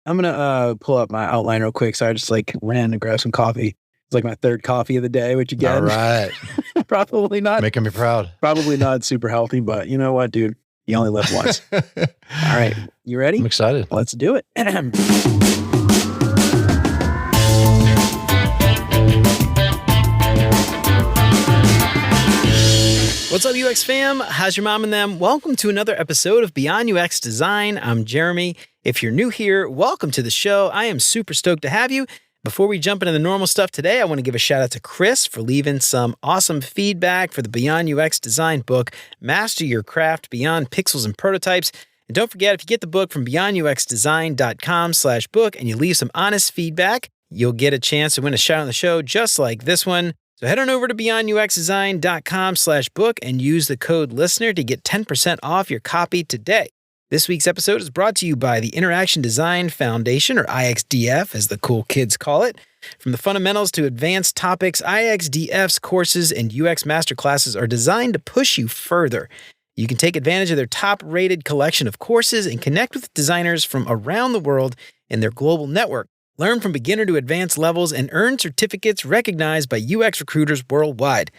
I'm gonna pull up my outline real quick. So I just ran to grab some coffee. It's like my third coffee of the day, which again, All right. probably not proud. Probably not super healthy, but you know what, dude? You only live once. All right. You ready? I'm excited. Let's do it. What's up, UX fam? How's your mom and them? Welcome to another episode of Beyond UX Design. I'm Jeremy. If you're new here, welcome to the show. I am super stoked to have you. Before we jump into the normal stuff today, I want to give a shout out to Chris for leaving some awesome feedback for the Beyond UX Design book, Master Your Craft Beyond Pixels and Prototypes. And don't forget, if you get the book from beyonduxdesign.com/book and you leave some honest feedback, you'll get a chance to win a shout on the show just like this one. So head on over to beyonduxdesign.com/book and use the code LISTENER to get 10% off your copy today. This week's episode is brought to you by the Interaction Design Foundation, or IXDF, as the cool kids call it. From the fundamentals to advanced topics, IXDF's courses and UX masterclasses are designed to push you further. You can take advantage of their top-rated collection of courses and connect with designers from around the world in their global network. Learn from beginner to advanced levels and earn certificates recognized by UX recruiters worldwide.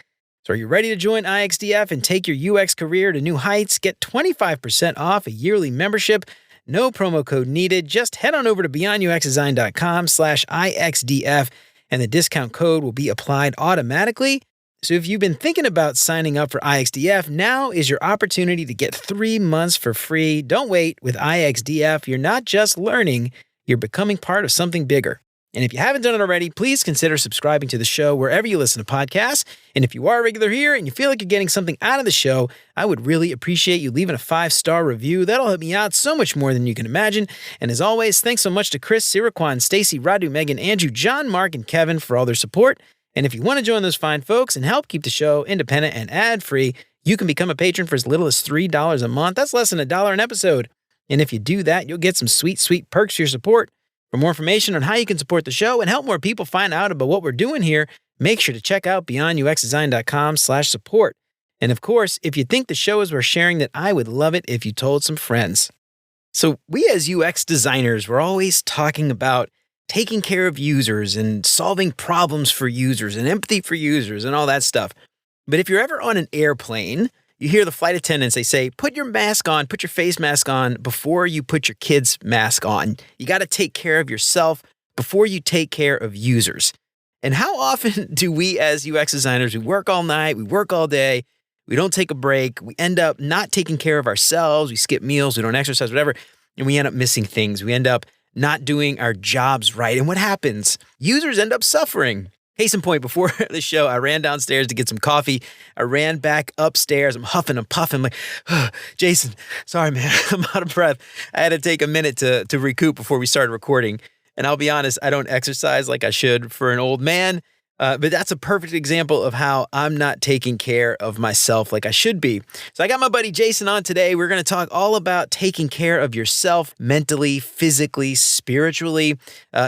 So are you ready to join IXDF and take your UX career to new heights? Get 25% off a yearly membership. No promo code needed. Just head on over to beyonduxdesign.com/IXDF and the discount code will be applied automatically. So if you've been thinking about signing up for IXDF, now is your opportunity to get 3 months for free. Don't wait. With IXDF, you're not just learning, you're becoming part of something bigger. And if you haven't done it already, please consider subscribing to the show wherever you listen to podcasts. And if you are a regular here and you feel like you're getting something out of the show, I would really appreciate you leaving a 5-star review. That'll help me out so much more than you can imagine. And as always, thanks so much to Chris, Siraquan, Stacy, Radu, Megan, Andrew, John, Mark, and Kevin for all their support. And if you want to join those fine folks and help keep the show independent and ad-free, you can become a patron for as little as $3 a month. That's less than $1 an episode. And if you do that, you'll get some sweet, sweet perks for your support. For more information on how you can support the show and help more people find out about what we're doing here, make sure to check out beyonduxdesign.com/support. And of course, if you think the show is worth sharing, then I would love it if you told some friends. So we as UX designers, we're always talking about taking care of users and solving problems for users and empathy for users and all that stuff. But if you're ever on an airplane, you hear the flight attendants, they say, put your mask on, put your face mask on before you put your kid's mask on. You got to take care of yourself before you take care of users. And how often do we as UX designers, we work all night, we work all day, we don't take a break, we end up not taking care of ourselves, we skip meals, we don't exercise, whatever, and we end up missing things. We end up not doing our jobs right. And what happens? Users end up suffering. Case in point, before the show, I ran downstairs to get some coffee. I ran back upstairs. I'm huffing and puffing. I'm like, Jason, sorry, man. I'm out of breath. I had to take a minute to recoup before we started recording. And I'll be honest, I don't exercise like I should for an old man. But that's a perfect example of how I'm not taking care of myself like I should be. So I got my buddy Jason on today. We're going to talk all about taking care of yourself mentally, physically, spiritually.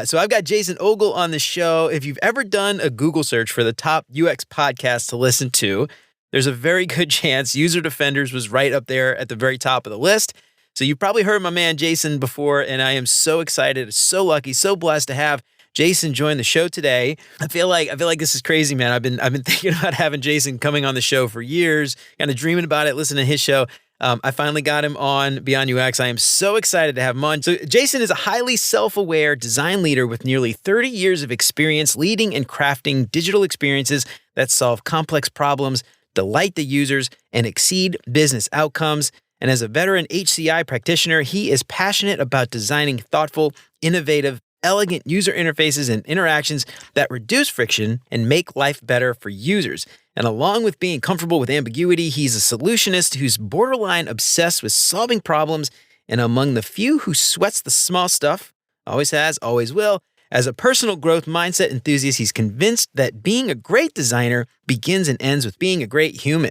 So I've got Jason Ogle on the show. If you've ever done a Google search for the top UX podcasts to listen to, there's a very good chance User Defenders was right up there at the very top of the list. So you've probably heard my man Jason before, and I am so excited, so lucky, so blessed to have Jason joined the show today. I feel like this is crazy, man. I've been thinking about having Jason coming on the show for years, kind of dreaming about it, listening to his show. I finally got him on Beyond UX. I am so excited to have him on. So Jason is a highly self-aware design leader with nearly 30 years of experience leading and crafting digital experiences that solve complex problems, delight the users, and exceed business outcomes. And as a veteran HCI practitioner, he is passionate about designing thoughtful, innovative, elegant user interfaces and interactions that reduce friction and make life better for users. And along with being comfortable with ambiguity, he's a solutionist who's borderline obsessed with solving problems and among the few who sweats the small stuff, always has, always will. As a personal growth mindset enthusiast, he's convinced that being a great designer begins and ends with being a great human.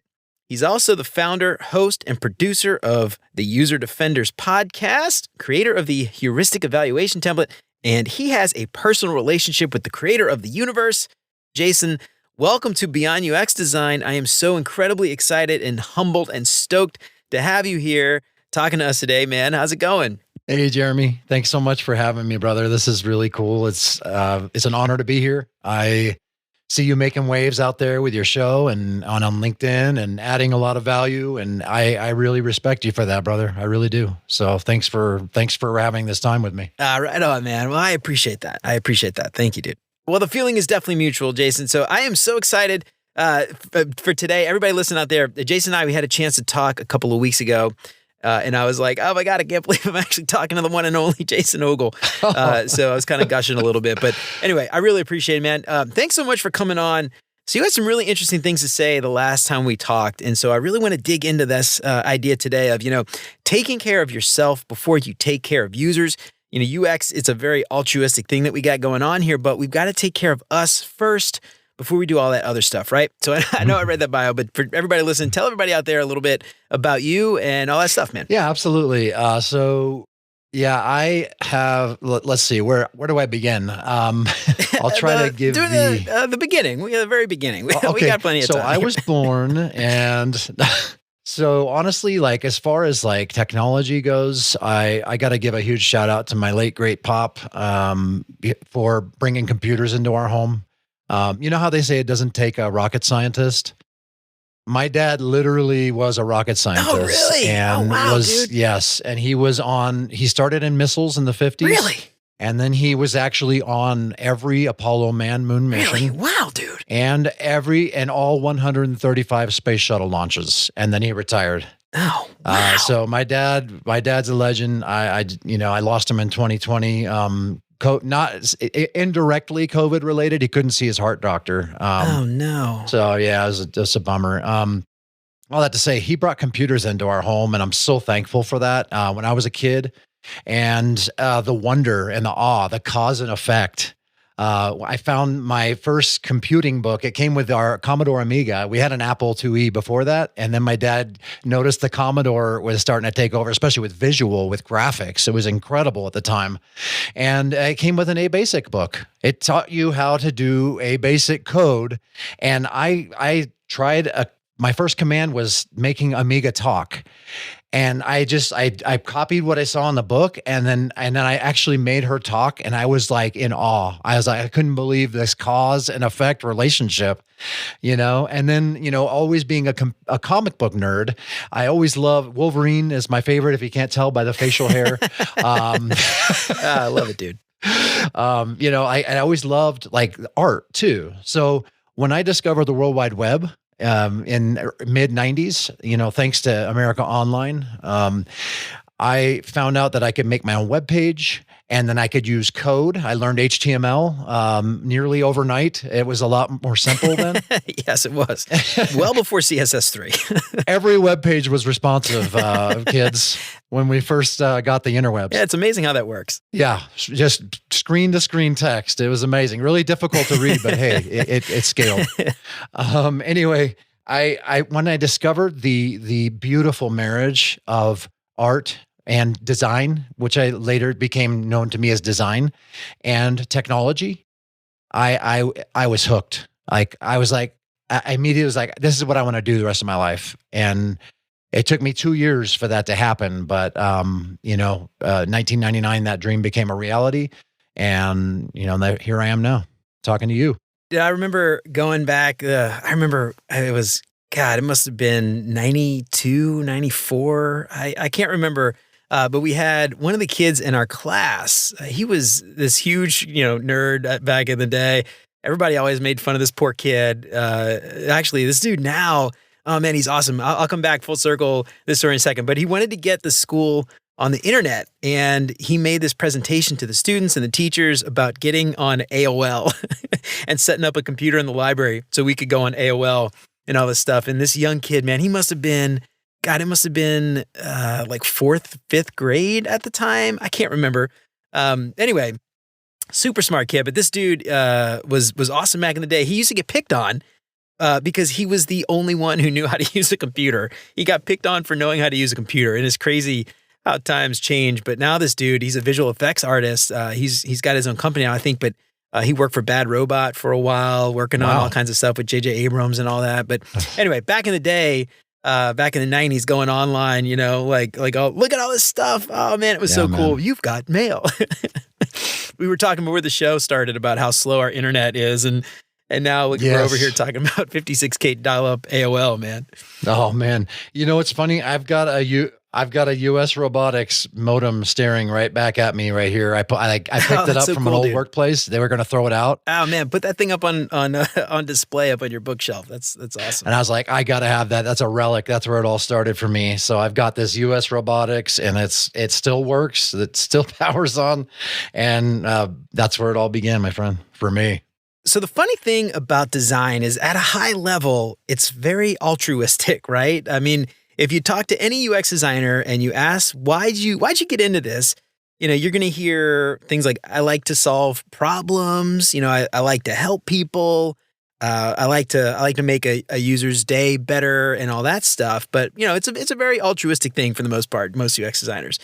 He's also the founder, host, and producer of the User Defenders podcast, creator of the heuristic evaluation template, and he has a personal relationship with the creator of the universe. Jason, welcome to Beyond UX Design. I am so incredibly excited and humbled and stoked to have you here talking to us today, man. How's it going? Hey, Jeremy. Thanks so much for having me, brother. This is really cool. It's an honor to be here. I see you making waves out there with your show and on LinkedIn and adding a lot of value. And I really respect you for that, brother. I really do. So thanks for having this time with me. Right on, man. Well, I appreciate that. Thank you, dude. Well, the feeling is definitely mutual, Jason. So I am so excited for today. Everybody listen out there. Jason and I, we had a chance to talk a couple of weeks ago. And I was like, oh my God, I can't believe I'm actually talking to the one and only Jason Ogle. So I was kind of gushing a little bit. But anyway, I really appreciate it, man. Thanks so much for coming on. So you had some really interesting things to say the last time we talked. And so I really want to dig into this idea today of, taking care of yourself before you take care of users. UX, it's a very altruistic thing that we got going on here, but we've got to take care of us first before we do all that other stuff, right? So I know I read that bio, but for everybody listening, tell everybody out there a little bit about you and all that stuff, man. Yeah, absolutely. I have, let's see, where do I begin? I'll try to give the beginning, the very beginning. We got plenty of time. So I was born and so honestly, like as far as like technology goes, I got to give a huge shout out to my late great pop for bringing computers into our home. You know how they say it doesn't take a rocket scientist? My dad literally was a rocket scientist. Oh, really? And dude. Yes. And he started in missiles in the 50s. Really? And then he was actually on every Apollo manned moon mission. Really? Wow, dude. And all 135 space shuttle launches. And then he retired. Oh, wow. So my dad's a legend. I lost him in 2020. Not indirectly COVID related. He couldn't see his heart doctor. Oh no. So yeah, it was just a bummer. All that to say, he brought computers into our home and I'm so thankful for that. When I was a kid and the wonder and the awe, the cause and effect. I found my first computing book. It came with our Commodore Amiga. We had an Apple IIe before that. And then my dad noticed the Commodore was starting to take over, especially with visual, with graphics. It was incredible at the time. And it came with an A-Basic book. It taught you how to do A-Basic code. And I tried my first command was making Amiga talk. And I copied what I saw in the book and then I actually made her talk and I was like in awe. I was like, I couldn't believe this cause and effect relationship, and then, always being a comic book nerd, I always love Wolverine is my favorite. If you can't tell by the facial hair. I love it, dude. I always loved like art too. So when I discovered the World Wide Web, in mid 90s, thanks to America Online, I found out that I could make my own web page and then I could use code. I learned HTML nearly overnight. It was a lot more simple then. Yes, it was. Well before CSS3. Every web page was responsive, kids, when we first got the interwebs. Yeah, it's amazing how that works. Yeah, just screen to screen text. It was amazing. Really difficult to read, but hey, it scaled. Anyway, when I discovered the beautiful marriage of art and design, which I later became known to me as design and technology, I was hooked. Like I immediately was like, this is what I want to do the rest of my life. And it took me 2 years for that to happen. But, 1999, that dream became a reality. And, here I am now talking to you. Yeah, I remember going back. I remember it must have been 92, 94. I can't remember. But we had one of the kids in our class. He was this huge, nerd back in the day. Everybody always made fun of this poor kid. Actually, this dude now, oh man, he's awesome. I'll come back full circle this story in a second. But he wanted to get the school on the internet, and he made this presentation to the students and the teachers about getting on AOL and setting up a computer in the library so we could go on AOL and all this stuff. And this young kid, man, it must have been like 4th, 5th grade at the time. I can't remember. Anyway, super smart kid. But this dude was awesome back in the day. He used to get picked on because he was the only one who knew how to use a computer. He got picked on for knowing how to use a computer. And it's crazy how times change. But now this dude, he's a visual effects artist. He's got his own company now, I think. But he worked for Bad Robot for a while, working on all kinds of stuff with J.J. Abrams and all that. But anyway, back in the day, back in the 90s going online, oh, look at all this stuff. Oh man, it was so cool. You've got mail. We were talking before the show started about how slow our internet is. And now we're over here talking about 56K dial-up AOL, man. Oh man. It's funny. I've got a US Robotics modem staring right back at me right here. I picked it up from an old workplace. They were going to throw it out. Oh man, put that thing up on display up on your bookshelf. That's awesome. And I was like, I got to have that. That's a relic. That's where it all started for me. So I've got this US Robotics, and it still works. It still powers on, and that's where it all began, my friend, for me. So the funny thing about design is, at a high level, it's very altruistic, right? I mean, if you talk to any UX designer and you ask, why'd you get into this? You're going to hear things like, I like to solve problems. I like to help people. I like to make a user's day better and all that stuff. But, it's a very altruistic thing for the most part, most UX designers.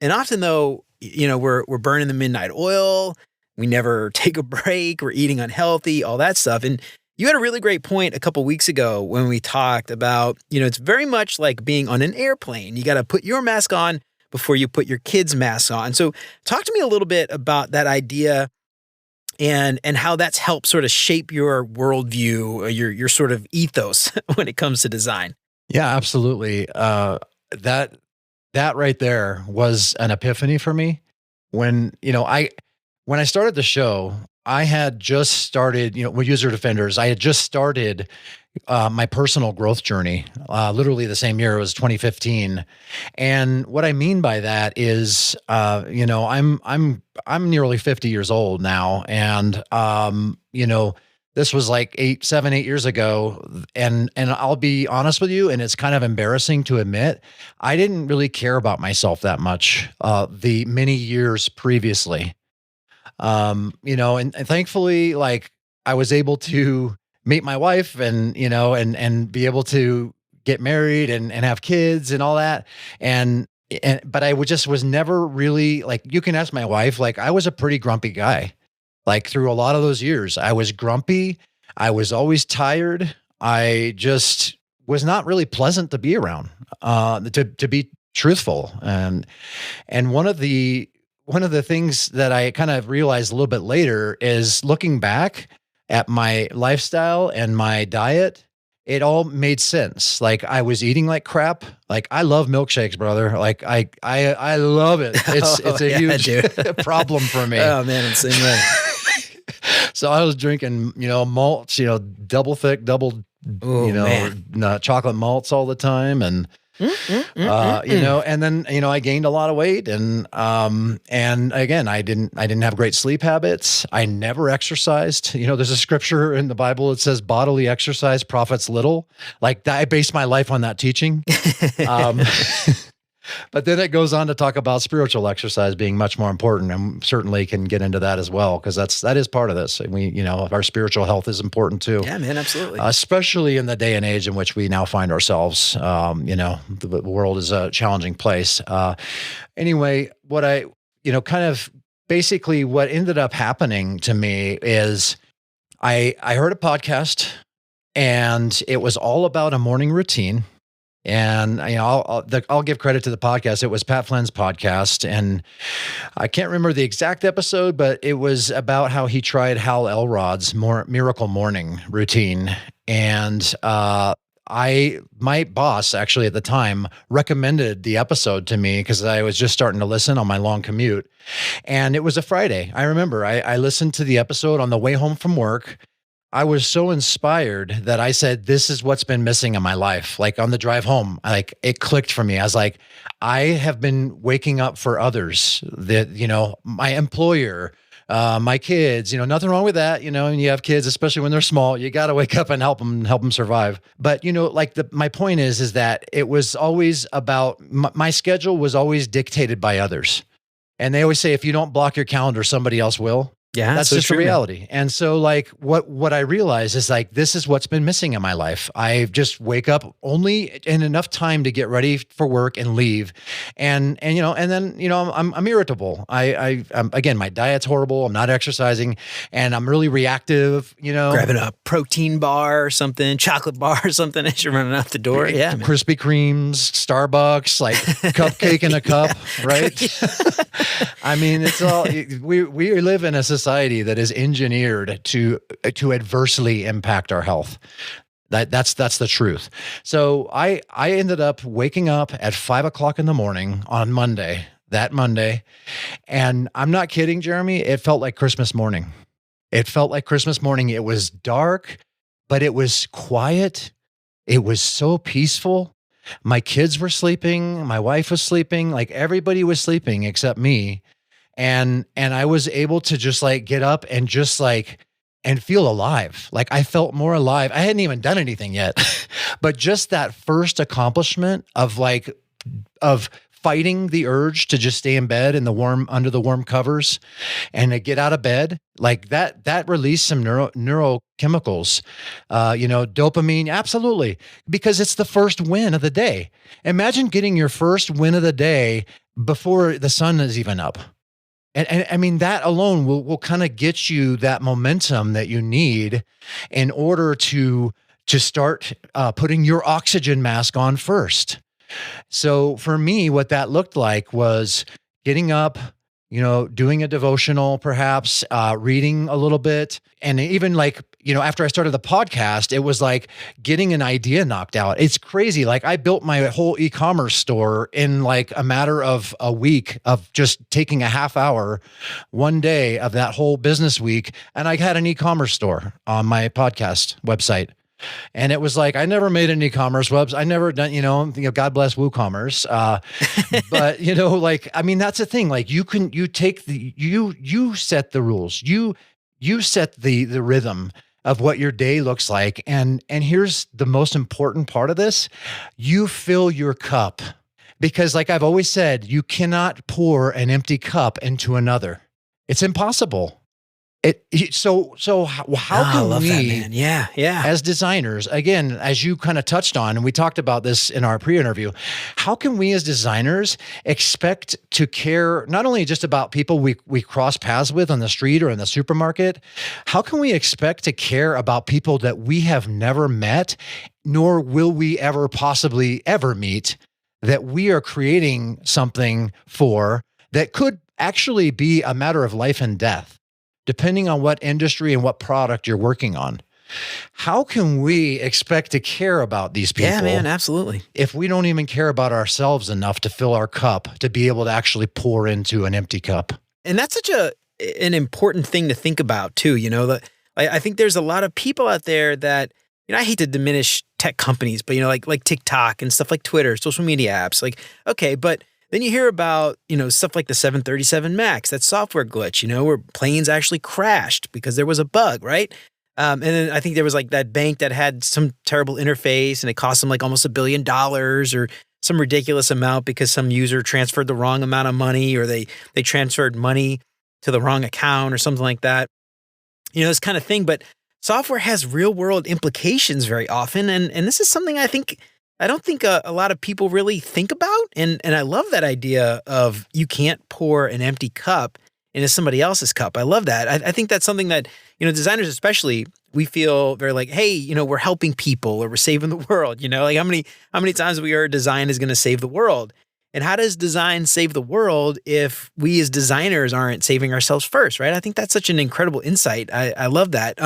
And often though, we're burning the midnight oil. We never take a break. We're eating unhealthy, all that stuff. And you had a really great point a couple weeks ago when we talked about, it's very much like being on an airplane. You got to put your mask on before you put your kids' mask on. So talk to me a little bit about that idea and how that's helped sort of shape your worldview, your sort of ethos when it comes to design. Yeah, absolutely. That right there was an epiphany for me when I started the show. I had just started, with User Defenders, I had just started my personal growth journey, literally the same year. It was 2015. And what I mean by that is, I'm nearly 50 years old now. And, this was like 7, 8 years ago. And I'll be honest with you, and it's kind of embarrassing to admit, I didn't really care about myself that much, the many years previously. And thankfully, like, I was able to meet my wife and be able to get married and have kids and all that. But I was never really, like, you can ask my wife, like, I was a pretty grumpy guy. Like, through a lot of those years, I was grumpy. I was always tired. I just was not really pleasant to be around, to be truthful. And one of the things that I kind of realized a little bit later is, looking back at my lifestyle and my diet, it all made sense. Like, I was eating like crap. Like, I love milkshakes, brother. Like, I love it. It's a huge problem for me. Oh man, it's the same way. So I was drinking, malts, double thick, chocolate malts all the time. And and then, I gained a lot of weight, and again, I didn't have great sleep habits. I never exercised. There's a scripture in the Bible that says bodily exercise profits little. Like, I based my life on that teaching. But then it goes on to talk about spiritual exercise being much more important, and certainly can get into that as well, because that is part of this. Our spiritual health is important too. Yeah, man, absolutely. Especially in the day and age in which we now find ourselves. The world is a challenging place. Anyway, what I, kind of basically what ended up happening to me is I heard a podcast, and it was all about a morning routine. And I'll give credit to the podcast. It was Pat Flynn's podcast, and I can't remember the exact episode, but it was about how he tried Hal Elrod's Miracle Morning routine. And my boss actually at the time recommended the episode to me because I was just starting to listen on my long commute, and it was a Friday. I remember I listened to the episode on the way home from work. I was so inspired that I said, this is what's been missing in my life. Like, on the drive home, it clicked for me. I was like, I have been waking up for others, that, my employer, my kids, nothing wrong with that. And you have kids, especially when they're small, you got to wake up and help them survive. But, my point is that it was always about, my schedule was always dictated by others. And they always say, if you don't block your calendar, somebody else will. Yeah, That's so just the true, man. reality. And so like what I realize is like this is what's been missing in my life. I just wake up only in enough time to get ready for work and leave. And then I'm irritable. Again, my diet's horrible. I'm not exercising and I'm really reactive, Grabbing a protein bar or something, chocolate bar or something as you're running out the door. Yeah, man. Krispy Kremes, Starbucks, like cupcake in a cup, right? I mean, it's all we live in a society that is engineered to adversely impact our health. That's the truth. So I ended up waking up at 5 o'clock in the morning on that Monday, and I'm not kidding, Jeremy. It felt like Christmas morning. It felt like Christmas morning. It was dark, but it was quiet. It was so peaceful. My kids were sleeping. My wife was sleeping. Like everybody was sleeping except me. And I was able to just like get up and just like, and feel alive. Like I felt more alive. I hadn't even done anything yet, but just that first accomplishment of fighting the urge to just stay in bed under the warm covers and to get out of bed, like that released some neurochemicals, dopamine. Absolutely. Because it's the first win of the day. Imagine getting your first win of the day before the sun is even up. And I mean, that alone will kind of get you that momentum that you need in order to start putting your oxygen mask on first. So for me, what that looked like was getting up, doing a devotional, perhaps reading a little bit. And even after I started the podcast, it was like getting an idea knocked out. It's crazy. Like I built my whole e-commerce store in like a matter of a week of just taking a half hour one day of that whole business week. And I had an e-commerce store on my podcast website. And it was like, I never made an e-commerce website. I never done, God bless WooCommerce. But I mean, that's the thing. Like you set the rules. You set the rhythm of what your day looks like. And here's the most important part of this. You fill your cup because like I've always said, you cannot pour an empty cup into another. It's impossible. So how can love we, that, man. Yeah. as designers, again, as you kind of touched on, and we talked about this in our pre-interview, how can we as designers expect to care not only just about people we cross paths with on the street or in the supermarket? How can we expect to care about people that we have never met, nor will we ever possibly ever meet, that we are creating something for that could actually be a matter of life and death, depending on what industry and what product you're working on? How can we expect to care about these people? Yeah, man, absolutely. If we don't even care about ourselves enough to fill our cup, to be able to actually pour into an empty cup. And that's such an important thing to think about too. I think there's a lot of people out there that, I hate to diminish tech companies, but like TikTok and stuff like Twitter, social media apps, like, okay, but then you hear about, stuff like the 737 MAX, that software glitch, where planes actually crashed because there was a bug, right? And then I think there was like that bank that had some terrible interface and it cost them like almost $1 billion or some ridiculous amount because some user transferred the wrong amount of money or they transferred money to the wrong account or something like that. This kind of thing. But software has real world implications very often. And this is something I don't think a lot of people really think about. And I love that idea of you can't pour an empty cup into somebody else's cup. I love that. I think that's something that, designers especially, we feel very like, hey, we're helping people or we're saving the world. Like how many times we heard design is going to save the world? And how does design save the world if we as designers aren't saving ourselves first, right? I think that's such an incredible insight. I love that.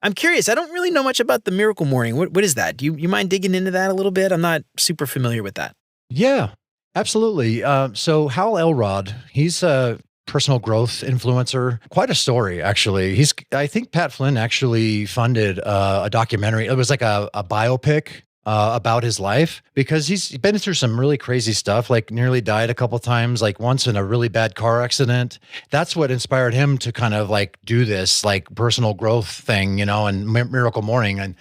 I'm curious. I don't really know much about the Miracle Morning. What is that? Do you mind digging into that a little bit? I'm not super familiar with that. Yeah, absolutely. So Hal Elrod, he's a personal growth influencer. Quite a story, actually. I think Pat Flynn actually funded a documentary. It was like a biopic about his life because he's been through some really crazy stuff, like nearly died a couple times, like once in a really bad car accident. That's what inspired him to kind of like do this like personal growth thing, and Miracle Morning. And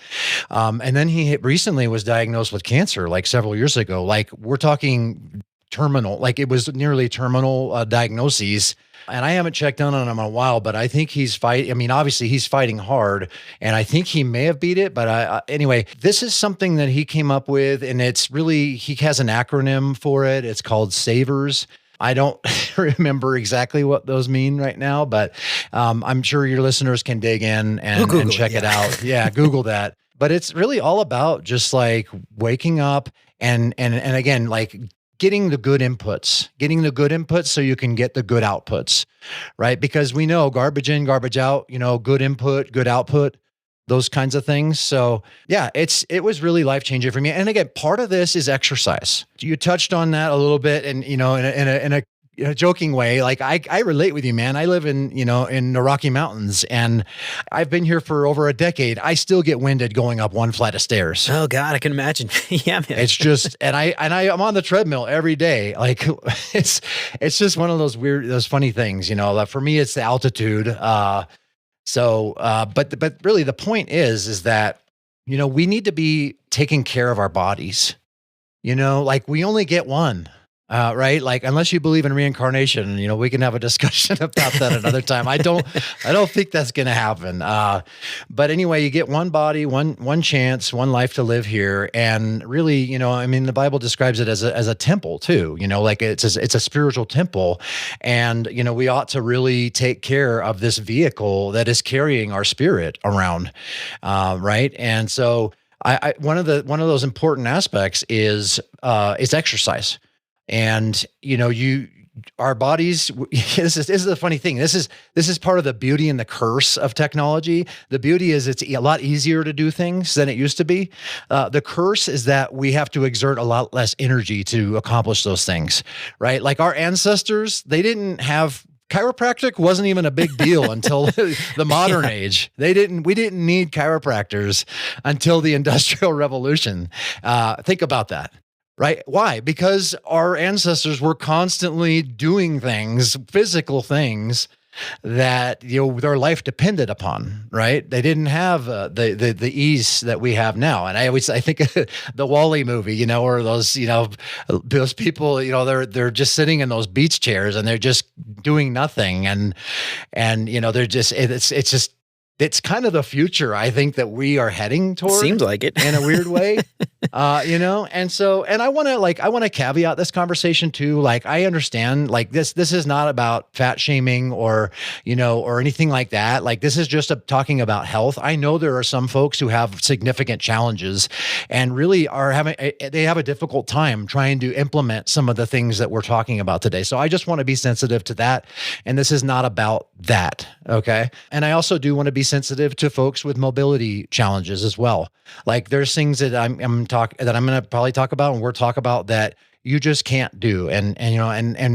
then he recently was diagnosed with cancer like several years ago. Like we're talking terminal, like it was nearly terminal diagnoses. And I haven't checked in on him in a while, but I think he's fighting. I mean, obviously he's fighting hard, and I think he may have beat it. But anyway, this is something that he came up with, and it's really, he has an acronym for it. It's called SAVERS. I don't remember exactly what those mean right now, but I'm sure your listeners can dig in and check it out. Yeah, Google that. But it's really all about just like waking up and again, like getting the good inputs so you can get the good outputs, right? Because we know garbage in, garbage out, good input, good output, those kinds of things. So yeah, it was really life-changing for me. And again, part of this is exercise. You touched on that a little bit, and in a joking way, like I relate with you, man. I live in the Rocky Mountains, and I've been here for over a decade. I still get winded going up one flight of stairs. Oh God, I can imagine. Yeah, man. It's just, and I'm on the treadmill every day. Like it's just one of those funny things, like for me, it's the altitude. But really the point is that, we need to be taking care of our bodies, like we only get one. Right? Like, unless you believe in reincarnation, we can have a discussion about that another time. I don't think that's going to happen. But anyway, you get one body, one chance, one life to live here. And really, the Bible describes it as a temple too, like it's a spiritual temple. And, we ought to really take care of this vehicle that is carrying our spirit around. Right. And so one of those important aspects is exercise. And, our bodies, this is the funny thing. This is part of the beauty and the curse of technology. The beauty is it's a lot easier to do things than it used to be. The curse is that we have to exert a lot less energy to accomplish those things, right? Like our ancestors, they didn't have chiropractic wasn't even a big deal until the modern age. We didn't need chiropractors until the Industrial Revolution. Think about that. Right? Why? Because our ancestors were constantly doing things, physical things that their life depended upon. Right? They didn't have the ease that we have now. And I think the Wall-E movie, or those people, they're just sitting in those beach chairs and they're just doing nothing, and they're just it's kind of the future, I think, that we are heading toward. Seems like it in a weird way, and I want to caveat this conversation too. Like, I understand, like this is not about fat shaming or anything like that. Like, this is just talking about health. I know there are some folks who have significant challenges and really they have a difficult time trying to implement some of the things that we're talking about today. So I just want to be sensitive to that. And this is not about that. Okay. And I also do want to be sensitive to folks with mobility challenges as well. Like, there's things that I'm going to probably talk about, and we'll talk about that you just can't do. And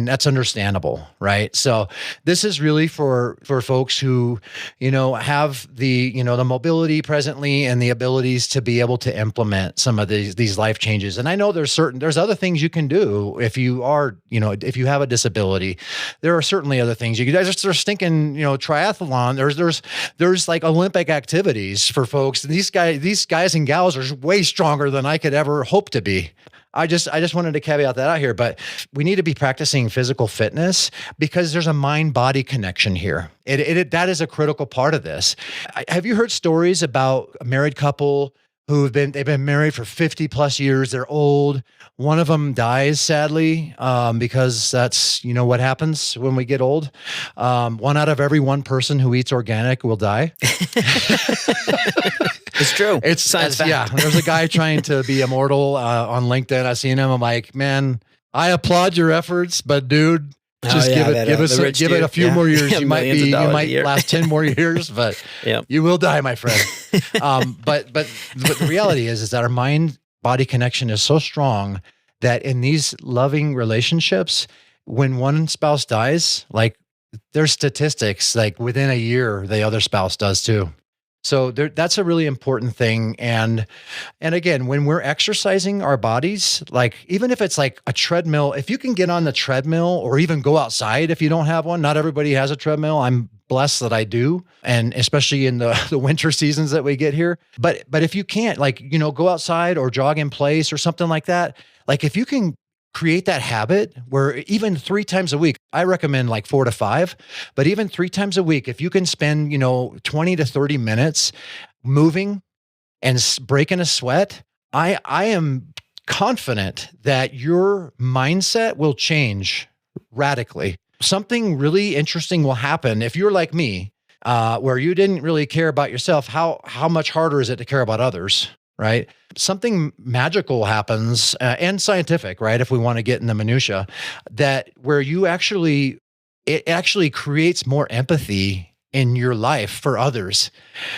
that's understandable. Right. So this is really for folks who, have the mobility presently and the abilities to be able to implement some of these life changes. And I know there's other things you can do if you are, if you have a disability. There are certainly other things you can do. There's thinking, triathlon, there's like Olympic activities for folks. These guys and gals are way stronger than I could ever hope to be. I just wanted to caveat that out here, but we need to be practicing physical fitness because there's a mind-body connection here. That is a critical part of this. Have you heard stories about a married couple they've been married for 50 plus years? They're old. One of them dies, sadly, because that's, what happens when we get old. One out of every one person who eats organic will die. It's true. It's science fact. Yeah. There's a guy trying to be immortal on LinkedIn. I've seen him. I'm like, man, I applaud your efforts, but dude, just give it a few more years. You might last 10 more years, but you will die, my friend. But the reality is that our mind-body connection is so strong that in these loving relationships, when one spouse dies, like, there's statistics, like within a year, the other spouse does too. So that's a really important thing. And again, when we're exercising our bodies, like, even if it's like a treadmill, if you can get on the treadmill or even go outside if you don't have one, not everybody has a treadmill. I'm blessed that I do. And especially in the winter seasons that we get here. But if you can't, like, go outside or jog in place or something like that, like, if you can create that habit where even 3 times a week, I recommend like 4 to 5, but even 3 times a week, if you can spend, 20 to 30 minutes moving and breaking a sweat, I am confident that your mindset will change radically. Something really interesting will happen if you're like me, where you didn't really care about yourself. How much harder is it to care about others, right? Something magical happens, and scientific, right? If we want to get in the minutia, that where it actually creates more empathy in your life for others,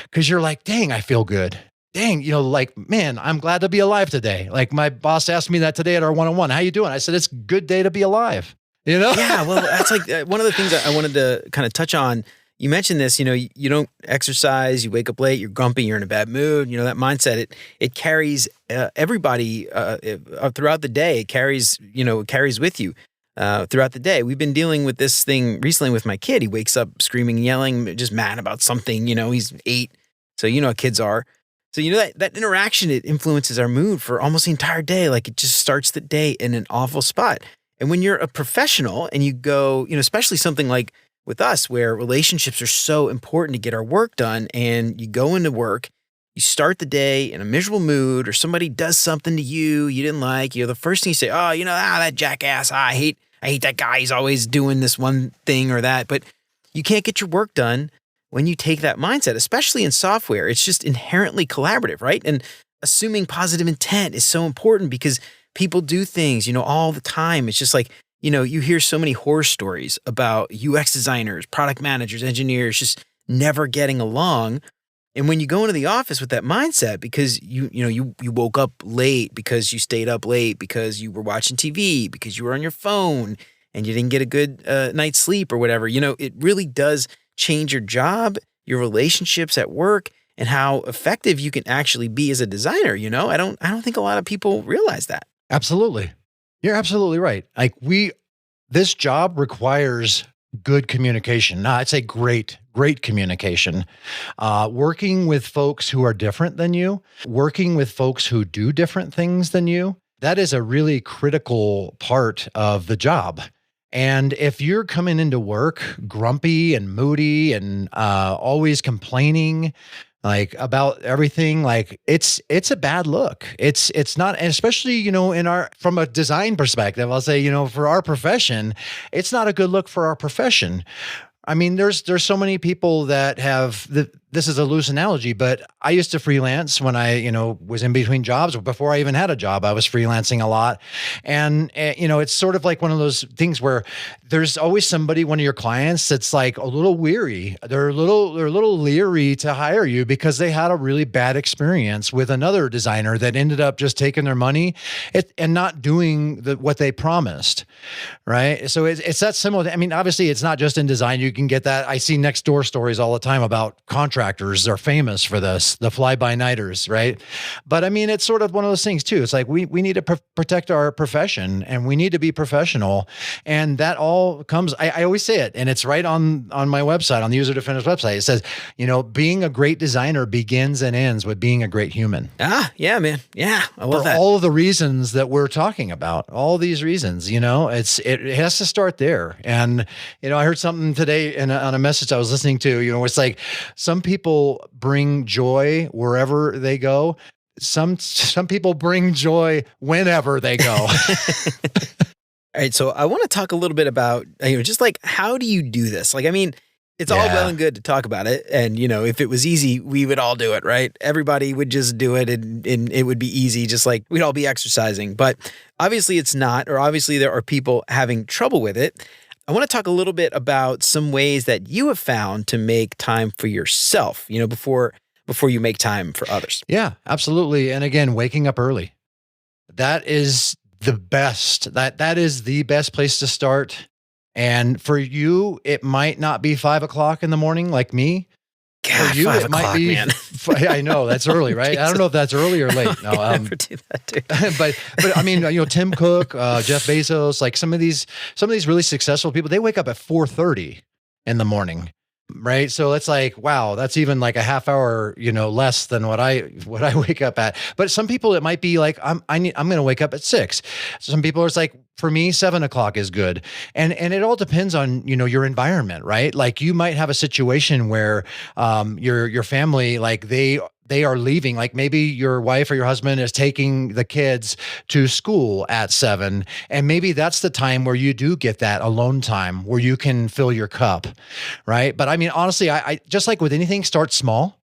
because you're like, dang, I feel good. Dang, like, man, I'm glad to be alive today. Like my boss asked me that today at our one-on-one. How you doing? I said, it's a good day to be alive. Yeah, well, that's like one of the things I wanted to kind of touch on. You mentioned this, you don't exercise, you wake up late, you're grumpy, you're in a bad mood. That mindset, it carries everybody throughout the day. It carries with you throughout the day. We've been dealing with this thing recently with my kid. He wakes up screaming, yelling, just mad about something. He's 8, so how kids are. So that interaction, it influences our mood for almost the entire day. Like it just starts the day in an awful spot. And when you're a professional and you go, especially something like with us where relationships are so important to get our work done, and you go into work, you start the day in a miserable mood, or somebody does something to you didn't like, the first thing you say, oh, that jackass, I hate that guy. He's always doing this one thing or that. But you can't get your work done when you take that mindset, especially in software. It's just inherently collaborative, right? And assuming positive intent is so important because people do things, all the time. It's just like, you hear so many horror stories about UX designers, product managers, engineers just never getting along. And when you go into the office with that mindset, because you woke up late, because you stayed up late, because you were watching TV, because you were on your phone and you didn't get a good night's sleep or whatever, it really does change your job, your relationships at work, and how effective you can actually be as a designer. I don't think a lot of people realize that. Absolutely. You're absolutely right. Like this job requires good communication. I'd say great communication. Working with folks who are different than you, working with folks who do different things than you, that is a really critical part of the job. And if you're coming into work grumpy and moody and always complaining, like about everything, like it's a bad look. It's not, and especially, from a design perspective, I'll say, for our profession, it's not a good look for our profession. I mean, there's so many people that have this is a loose analogy, but I used to freelance when I, was in between jobs. Before I even had a job, I was freelancing a lot. And, it's sort of like one of those things where there's always somebody, one of your clients that's like a little weary. They're a little leery to hire you because they had a really bad experience with another designer that ended up just taking their money and not doing what they promised. Right. So it's that similar. I mean, obviously it's not just in design. You can get that. I see next door stories all the time about contractors are famous for this, the fly-by-nighters, right? But I mean, it's sort of one of those things too. It's like we need to protect our profession, and we need to be professional. And that all comes, I always say it, and it's right on my website, on the User Defenders website. It says, being a great designer begins and ends with being a great human. Yeah, man. Yeah, I love that. For all of the reasons that we're talking about, all these reasons, it has to start there. And, I heard something today on a message I was listening to, where it's like, some people bring joy wherever they go. Some people bring joy whenever they go. All right. So I want to talk a little bit about, just like, how do you do this? Like, I mean, it's all well and good to talk about it. And, if it was easy, we would all do it, right? Everybody would just do it and it would be easy, just like we'd all be exercising. But obviously it's not, or obviously there are people having trouble with it. I want to talk a little bit about some ways that you have found to make time for yourself, before you make time for others. Yeah, absolutely. And again, waking up early. That is the best. That is the best place to start. And for you, it might not be 5 o'clock in the morning like me. God, for you, 5 it might be. Man. I know that's early, right? I don't know if that's early or late. No, I never do that, dude. but I mean, Tim Cook, Jeff Bezos, like some of these really successful people, they wake up at 4:30 in the morning. Right. So it's like, wow, that's even like a half hour, less than what I wake up at. But some people, it might be like, I'm going to wake up at 6. Some people it's like, for me, 7 o'clock is good. And it all depends on, your environment, right? Like you might have a situation where, your family, like they are leaving, like maybe your wife or your husband is taking the kids to school at 7. And maybe that's the time where you do get that alone time where you can fill your cup. Right. But I mean, honestly, I just like with anything, start small,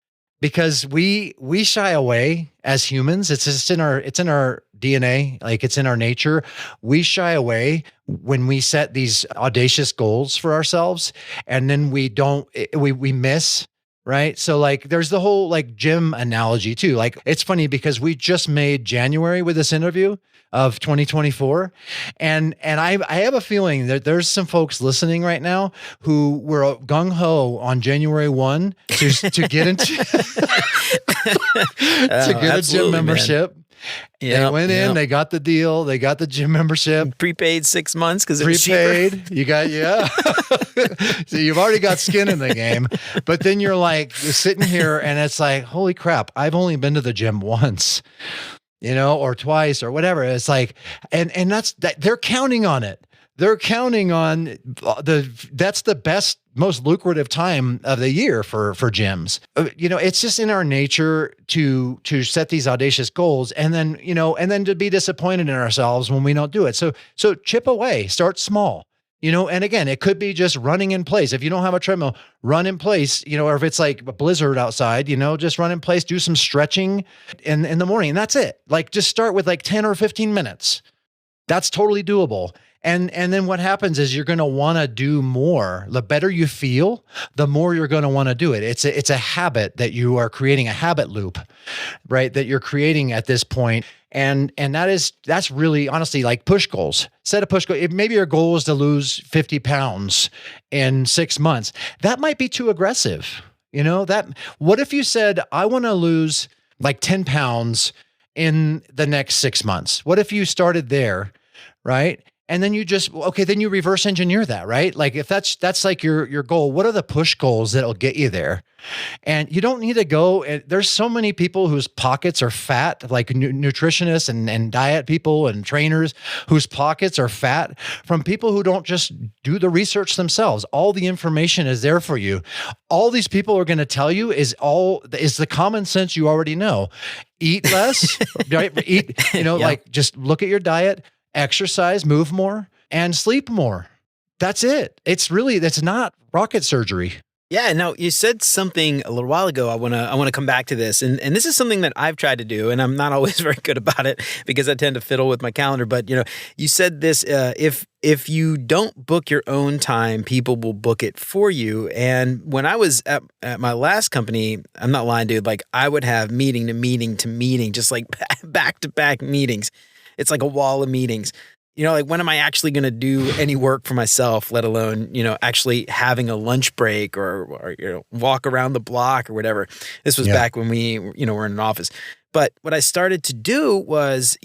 because we shy away as humans. It's in our DNA. Like it's in our nature. We shy away when we set these audacious goals for ourselves, and then we miss. Right. So like there's the whole like gym analogy too. Like it's funny because we just made January with this interview of 2024. And I have a feeling that there's some folks listening right now who were gung ho on January 1 to get into to get a gym membership. Yeah, they went in, they got the deal, they got the gym membership. Prepaid 6 months because it was prepaid. cheaper. You got, so you've already got skin in the game, but then you're sitting here and it's like, holy crap, I've only been to the gym once, or twice or whatever. It's like, and that's that they're counting on it. They're counting on that's the best, most lucrative time of the year for gyms. It's just in our nature to set these audacious goals and then to be disappointed in ourselves when we don't do it. So chip away, start small, and again, it could be just running in place. If you don't have a treadmill, run in place, or if it's like a blizzard outside, just run in place, do some stretching in the morning. And that's it. Like just start with like 10 or 15 minutes. That's totally doable. And then what happens is you're going to want to do more. The better you feel, the more you're going to want to do it. It's a habit that you are creating, a habit loop, right? That you're creating at this point. And that's really honestly like push goals. Set a push goal. If maybe your goal is to lose 50 pounds in 6 months, that might be too aggressive. What if you said, I want to lose like 10 pounds in the next 6 months? What if you started there, right? And then then you reverse engineer that, right? Like if that's like your goal, what are the push goals that'll get you there? And you don't need to go. There's so many people whose pockets are fat, like nutritionists and diet people and trainers whose pockets are fat from people who don't just do the research themselves. All the information is there for you. All these people are going to tell you is the common sense you already know. Eat less, right? Like just look at your diet, exercise, move more, and sleep more. That's it. That's not rocket surgery. Yeah, no, you said something a little while ago. I want to come back to this. And this is something that I've tried to do, and I'm not always very good about it because I tend to fiddle with my calendar. But, you said this, if you don't book your own time, people will book it for you. And when I was at my last company, I'm not lying, dude, like I would have meeting to meeting to meeting, just like back-to-back meetings. It's like a wall of meetings. Like when am I actually going to do any work for myself, let alone, actually having a lunch break or walk around the block or whatever. This was back when we, were in an office. But what I started to do was,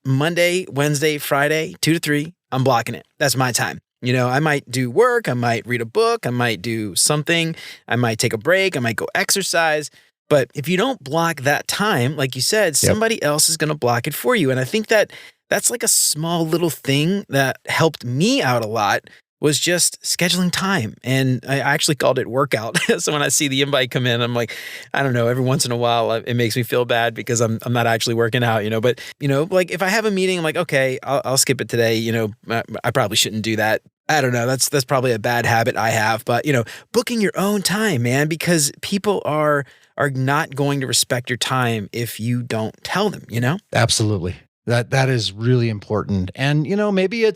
Monday, Wednesday, Friday, 2 to 3, I'm blocking it. That's my time. I might do work. I might read a book. I might do something. I might take a break. I might go exercise. But if you don't block that time, like you said, somebody else is going to block it for you. And I think that's like a small little thing that helped me out a lot was just scheduling time. And I actually called it workout. So when I see the invite come in, I'm like, I don't know, every once in a while, it makes me feel bad because I'm not actually working out, but like if I have a meeting, I'm like, okay, I'll skip it today. I probably shouldn't do that. I don't know. That's probably a bad habit I have, but booking your own time, man, because people are not going to respect your time if you don't tell them, Absolutely. That is really important. And, maybe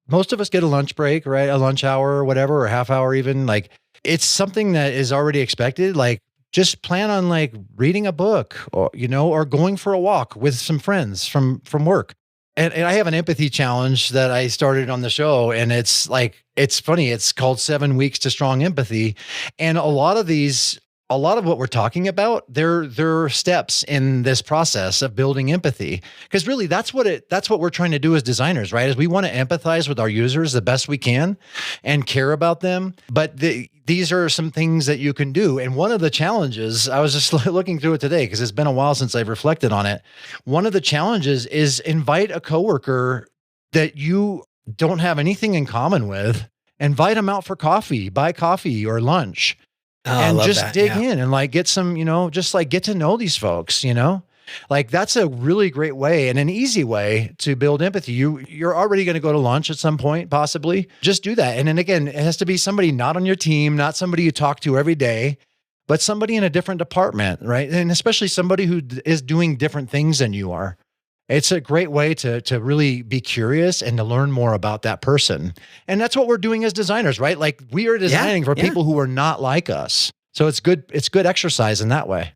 most of us get a lunch break, right? A lunch hour or whatever, or half hour even. Like it's something that is already expected. Like just plan on like reading a book or, or going for a walk with some friends from work. And I have an empathy challenge that I started on the show, and it's funny. It's called 7 Weeks to Strong Empathy. And a lot of these a lot of what we're talking about, they're steps in this process of building empathy. Because really that's what we're trying to do as designers, right? Is we want to empathize with our users the best we can and care about them. But these are some things that you can do. And one of the challenges, I was just looking through it today because it's been a while since I've reflected on it. One of the challenges is invite a coworker that you don't have anything in common with, invite them out for coffee, buy coffee or lunch. And just dig in and like get some, just like get to know these folks, like that's a really great way and an easy way to build empathy. You're already going to go to lunch at some point, possibly. Just do that. And then again, it has to be somebody not on your team, not somebody you talk to every day, but somebody in a different department, right? And especially somebody who is doing different things than you are. It's a great way to really be curious and to learn more about that person. And that's what we're doing as designers, right? Like we are designing for people who are not like us. So it's good exercise in that way.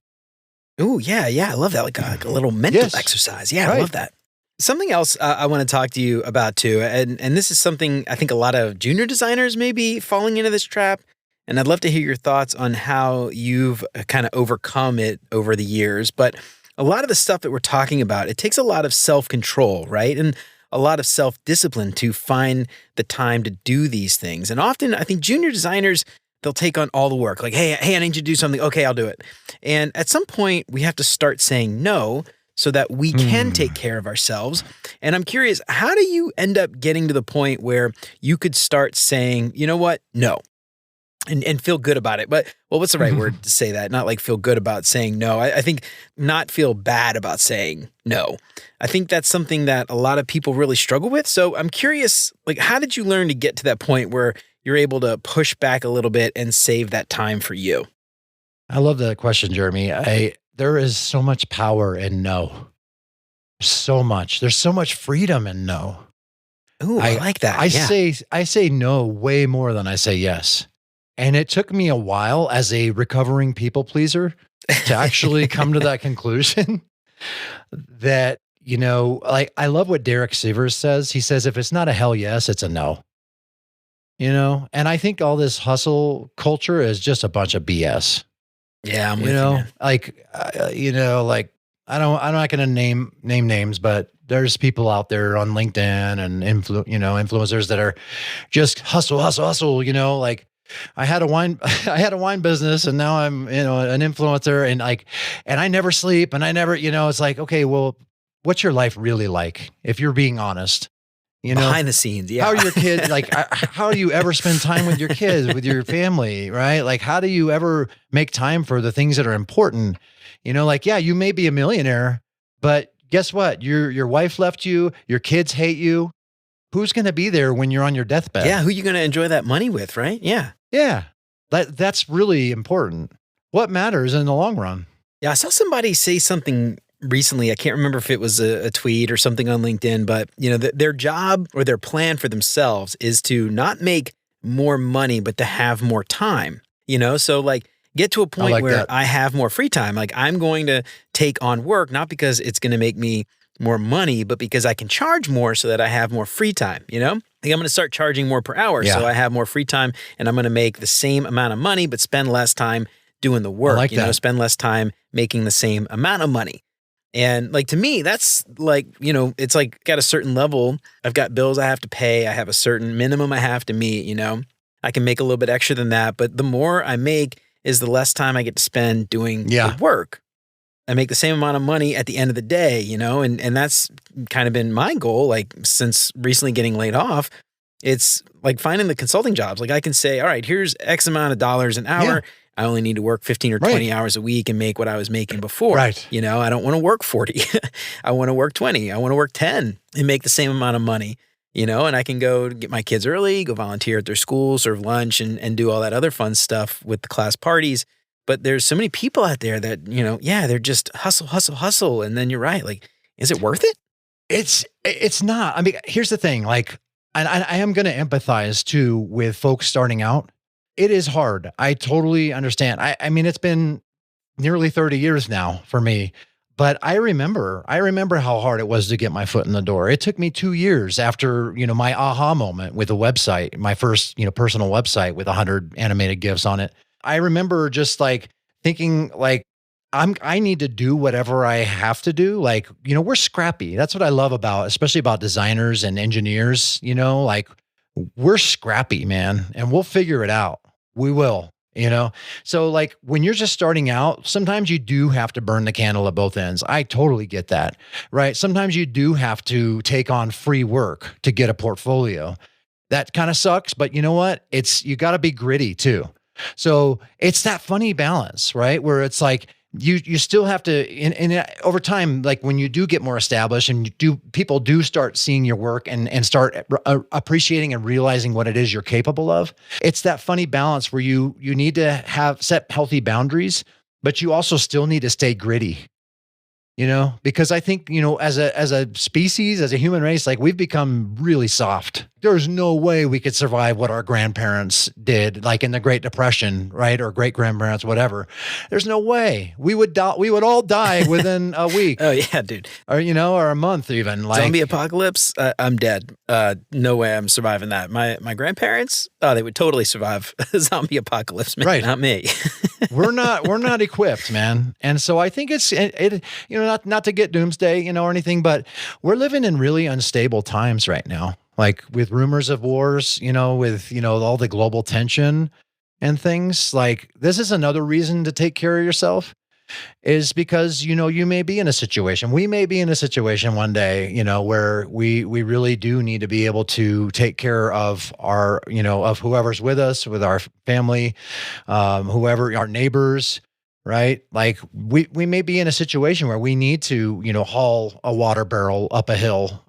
Oh, yeah. I love that. Like a little mental exercise. Yeah, I love that. Something else I want to talk to you about too, and this is something I think a lot of junior designers may be falling into this trap. And I'd love to hear your thoughts on how you've kind of overcome it over the years. But a lot of the stuff that we're talking about, it takes a lot of self-control, right? And a lot of self-discipline to find the time to do these things. And often, I think junior designers, they'll take on all the work. Like, hey, I need you to do something. Okay, I'll do it. And at some point, we have to start saying no so that we can take care of ourselves. And I'm curious, how do you end up getting to the point where you could start saying, you know what? No. And feel good about it. But, well, what's the right word to say that? Not like feel good about saying no. I think not feel bad about saying no. I think that's something that a lot of people really struggle with. So I'm curious, like, how did you learn to get to that point where you're able to push back a little bit and save that time for you? I love that question, Jeremy. There is so much power in no. So much. There's so much freedom in no. Ooh, I like that. I say no way more than I say yes. And it took me a while as a recovering people pleaser to actually come to that conclusion that, like I love what Derek Sivers says. He says, if it's not a hell yes, it's a no. And I think all this hustle culture is just a bunch of BS. Yeah, I'm with you, man. Like I'm not going to name names, but there's people out there on LinkedIn and influencers that are just hustle, like I had a wine business and now I'm, an influencer and I never sleep and I never, it's like, okay, well, what's your life really like? If you're being honest, behind the scenes. Yeah. How are your kids? Like, how do you ever spend time with your kids, with your family? Right. Like, how do you ever make time for the things that are important? You may be a millionaire, but guess what? Your wife left you, your kids hate you. Who's going to be there when you're on your deathbed? Yeah. Who are you going to enjoy that money with? Right. Yeah. Yeah. That's really important. What matters in the long run? Yeah. I saw somebody say something recently. I can't remember if it was a tweet or something on LinkedIn, but their job or their plan for themselves is to not make more money, but to have more time, so like get to a point where I have more free time. Like I'm going to take on work, not because it's going to make me more money, but because I can charge more so that I have more free time, Like I'm going to start charging more per hour so I have more free time and I'm going to make the same amount of money, but spend less time doing the work, spend less time making the same amount of money. And like, to me, that's like, it's like got a certain level. I've got bills I have to pay. I have a certain minimum I have to meet, I can make a little bit extra than that, but the more I make is the less time I get to spend doing the work. I make the same amount of money at the end of the day, and that's kind of been my goal. Like since recently getting laid off, it's like finding the consulting jobs. Like I can say, all right, here's X amount of dollars an hour. Yeah. I only need to work 15 or 20 hours a week and make what I was making before. Right. I don't want to work 40. I want to work 20. I want to work 10 and make the same amount of money, and I can go get my kids early, go volunteer at their school, serve lunch and do all that other fun stuff with the class parties. But there's so many people out there that, they're just hustle. And then you're right. Like, is it worth it? It's not. I mean, here's the thing. Like, I am going to empathize too with folks starting out. It is hard. I totally understand. I mean, it's been nearly 30 years now for me, but I remember how hard it was to get my foot in the door. It took me 2 years after, my aha moment with a website, my first, personal website with 100 animated GIFs on it. I remember just like thinking like, I need to do whatever I have to do. Like, we're scrappy. That's what I love about, especially about designers and engineers, like we're scrappy, man, and we'll figure it out. We will. So like when you're just starting out, sometimes you do have to burn the candle at both ends. I totally get that, right? Sometimes you do have to take on free work to get a portfolio. That kind of sucks, but you know what? You got to be gritty too. So it's that funny balance, right? Where it's like, you still have to, and over time, like when you do get more established and people do start seeing your work and start appreciating and realizing what it is you're capable of. It's that funny balance where you need to set healthy boundaries, but you also still need to stay gritty, because I think, as a species, as a human race, like we've become really soft. There's no way we could survive what our grandparents did, like in the Great Depression, right? Or great grandparents, whatever. There's no way we would die. We would all die within a week. Oh yeah, dude. Or, or a month even. Like zombie apocalypse. I'm dead. No way I'm surviving that. My grandparents, they would totally survive a zombie apocalypse, man. Right. Not me. We're not equipped, man. And so I think it's not to get doomsday, or anything, but we're living in really unstable times right now. Like with rumors of wars, with, all the global tension and things. Like this is another reason to take care of yourself, is because, you may be in a situation, we may be in a situation one day, where we really do need to be able to take care of our, of whoever's with us, with our family, whoever, our neighbors, right? Like we may be in a situation where we need to, haul a water barrel up a hill.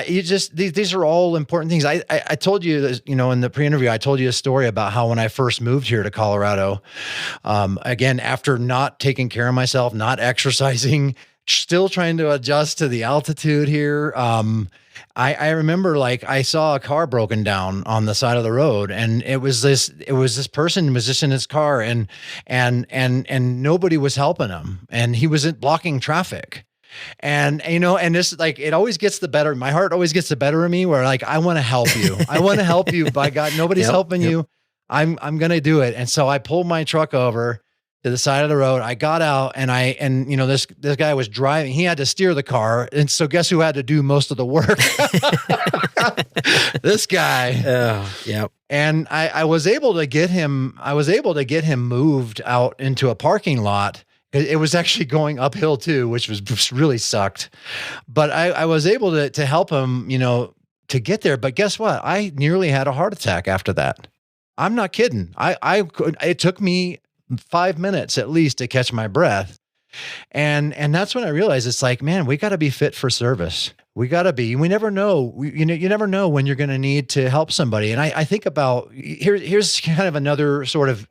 These are all important things. I told you this, in the pre-interview, I told you a story about how when I first moved here to Colorado, again, after not taking care of myself, not exercising, still trying to adjust to the altitude here. I remember like I saw a car broken down on the side of the road, and it was this person who was just in his car and nobody was helping him, and he was blocking traffic. And, and this, like, it always gets my heart always gets the better of me, where like, I want to help you. I want to help you. By God, nobody's helping you. I'm going to do it. And so I pulled my truck over to the side of the road. I got out and this guy was driving, he had to steer the car. And so guess who had to do most of the work? This guy. Oh, yeah. And I was able to get him moved out into a parking lot. It was actually going uphill too, which was really sucked. But I was able to help him, to get there. But guess what? I nearly had a heart attack after that. I'm not kidding. It took me 5 minutes at least to catch my breath. And that's when I realized it's like, man, we got to be fit for service. We got to be. We never know. You never know when you're going to need to help somebody. And I think about here's kind of another sort of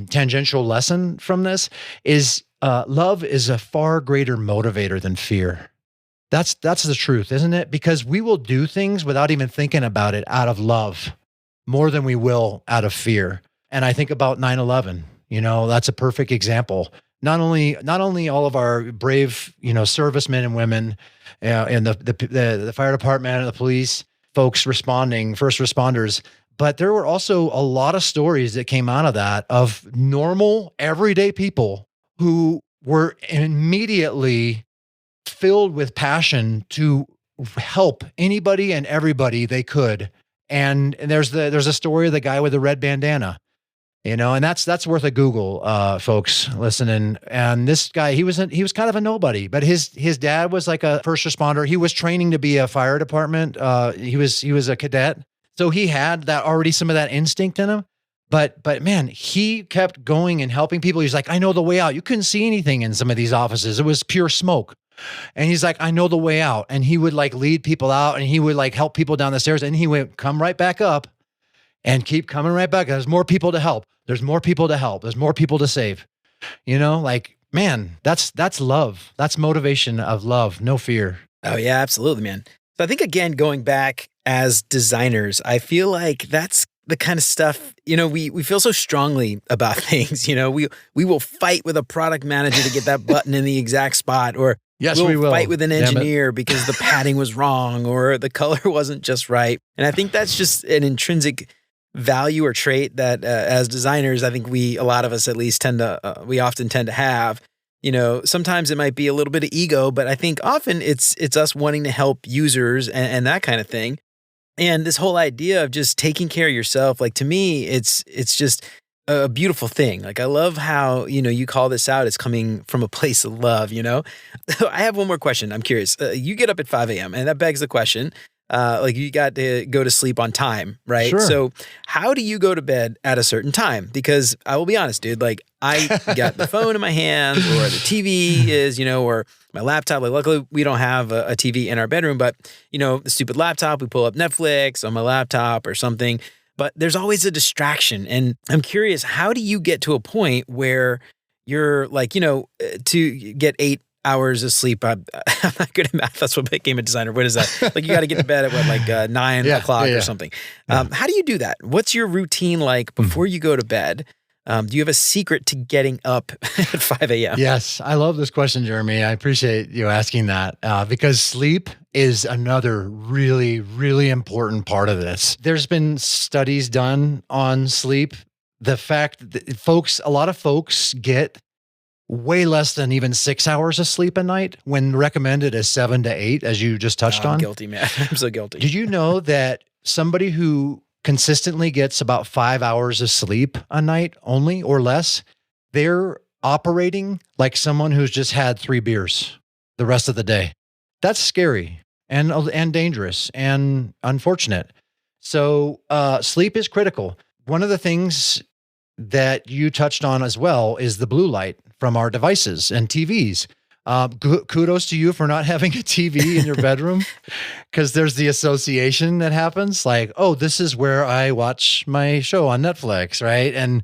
tangential lesson from this is. Love is a far greater motivator than fear. That's the truth, isn't it? Because we will do things without even thinking about it out of love more than we will out of fear. And I think about 9/11, that's a perfect example. Not only all of our brave, servicemen and women and the fire department and the police folks responding, first responders, but there were also a lot of stories that came out of that of normal, everyday people who were immediately filled with passion to help anybody and everybody they could. And there's a story of the guy with the red bandana, and that's worth a Google, folks listening. And this guy, he was kind of a nobody, but his dad was like a first responder. He was training to be a fire department. He was a cadet. So he had already some of that instinct in him. But man, he kept going and helping people. He's like, I know the way out. You couldn't see anything in some of these offices. It was pure smoke. And he's like, I know the way out. And he would like lead people out, and he would like help people down the stairs. And he would come right back up and keep coming right back. There's more people to help. There's more people to help. There's more people to save. Like, man, that's love. That's motivation of love. No fear. Oh yeah, absolutely, man. So I think, again, going back as designers, I feel like that's the kind of stuff, we feel so strongly about things. We will fight with a product manager to get that button in the exact spot, or yes, we will fight with an engineer because the padding was wrong or the color wasn't just right. And I think that's just an intrinsic value or trait that as designers, I think a lot of us at least we often tend to have. Sometimes it might be a little bit of ego, but I think often it's us wanting to help users and that kind of thing. And this whole idea of just taking care of yourself, like to me, it's just a beautiful thing. Like I love how, you call this out as coming from a place of love, I have one more question. I'm curious. You get up at 5 a.m. and that begs the question, like you got to go to sleep on time, right? Sure. So how do you go to bed at a certain time? Because I will be honest, dude, like I got the phone in my hands or the TV is, or my laptop. Like luckily we don't have a TV in our bedroom, but the stupid laptop, we pull up Netflix on my laptop or something, but there's always a distraction. And I'm curious, how do you get to a point where you're like, to get 8 hours of sleep? I'm not good at math. That's what became a designer. What is that? Like you got to get to bed at 9 o'clock or something. How do you do that? What's your routine like before you go to bed? Do you have a secret to getting up at 5 a.m.? Yes. I love this question, Jeremy. I appreciate you asking that because sleep is another really, really important part of this. There's been studies done on sleep. The fact that a lot of folks get way less than even 6 hours of sleep a night when recommended as 7 to 8, as you just touched on. Guilty, man. I'm so guilty. Did you know that somebody who consistently gets about 5 hours of sleep a night only or less, they're operating like someone who's just had 3 beers the rest of the day? That's scary and dangerous and unfortunate. So sleep is critical. One of the things that you touched on as well is the blue light from our devices and TVs. Kudos to you for not having a TV in your bedroom, because there's the association that happens like, oh, this is where I watch my show on Netflix, right? And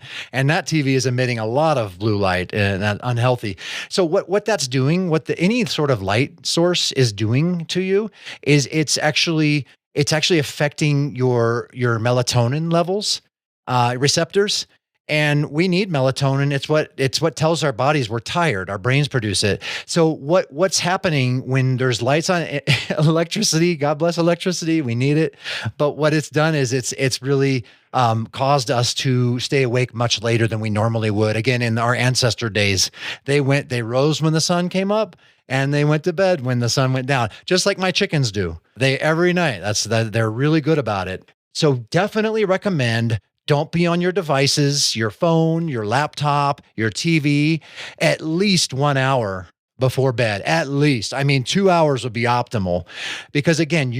that TV is emitting a lot of blue light and that unhealthy. So what that's doing, any sort of light source is doing to you is it's actually affecting your melatonin levels, receptors. And we need melatonin. It's what tells our bodies we're tired. Our brains produce it. So what's happening when there's lights on? Electricity, God bless electricity. We need it. But what it's done is it's really caused us to stay awake much later than we normally would. Again, in our ancestor days, they rose when the sun came up and they went to bed when the sun went down, just like my chickens do. Every night. They're really good about it. So definitely recommend. Don't be on your devices, your phone, your laptop, your TV, at least 1 hour before bed. At least. 2 hours would be optimal, because again,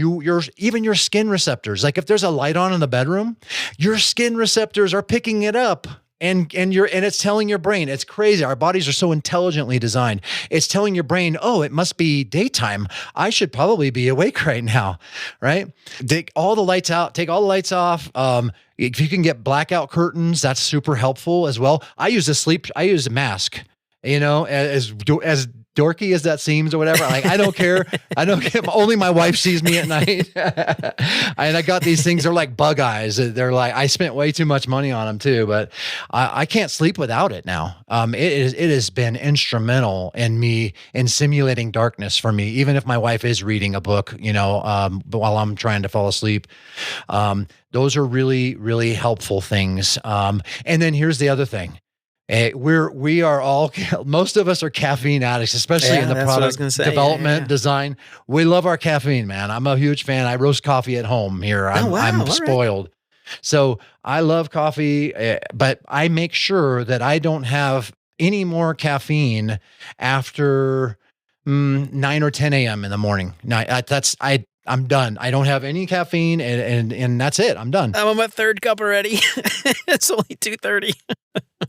even your skin receptors, like if there's a light on in the bedroom, your skin receptors are picking it up. And it's telling your brain, it's crazy. Our bodies are so intelligently designed. It's telling your brain, oh, it must be daytime. I should probably be awake right now, right? Take all the lights out, take all the lights off. If you can get blackout curtains, that's super helpful as well. I use a mask, as dorky as that seems or whatever. Like, I don't care. Only my wife sees me at night. And I got these things. They're like bug eyes. They're like, I spent way too much money on them too, but I can't sleep without it now. It has been instrumental in simulating darkness for me, even if my wife is reading a book, while I'm trying to fall asleep. Those are really, really helpful things. And then here's the other thing. We are all, most of us are caffeine addicts, especially in the product development, design. We love our caffeine, man. I'm a huge fan. I roast coffee at home here. I'm spoiled. Right. So I love coffee, but I make sure that I don't have any more caffeine after 9 or 10 a.m. in the morning. I'm done. I don't have any caffeine, and that's it. I'm done. I'm on my 3rd cup already. It's only 2:30.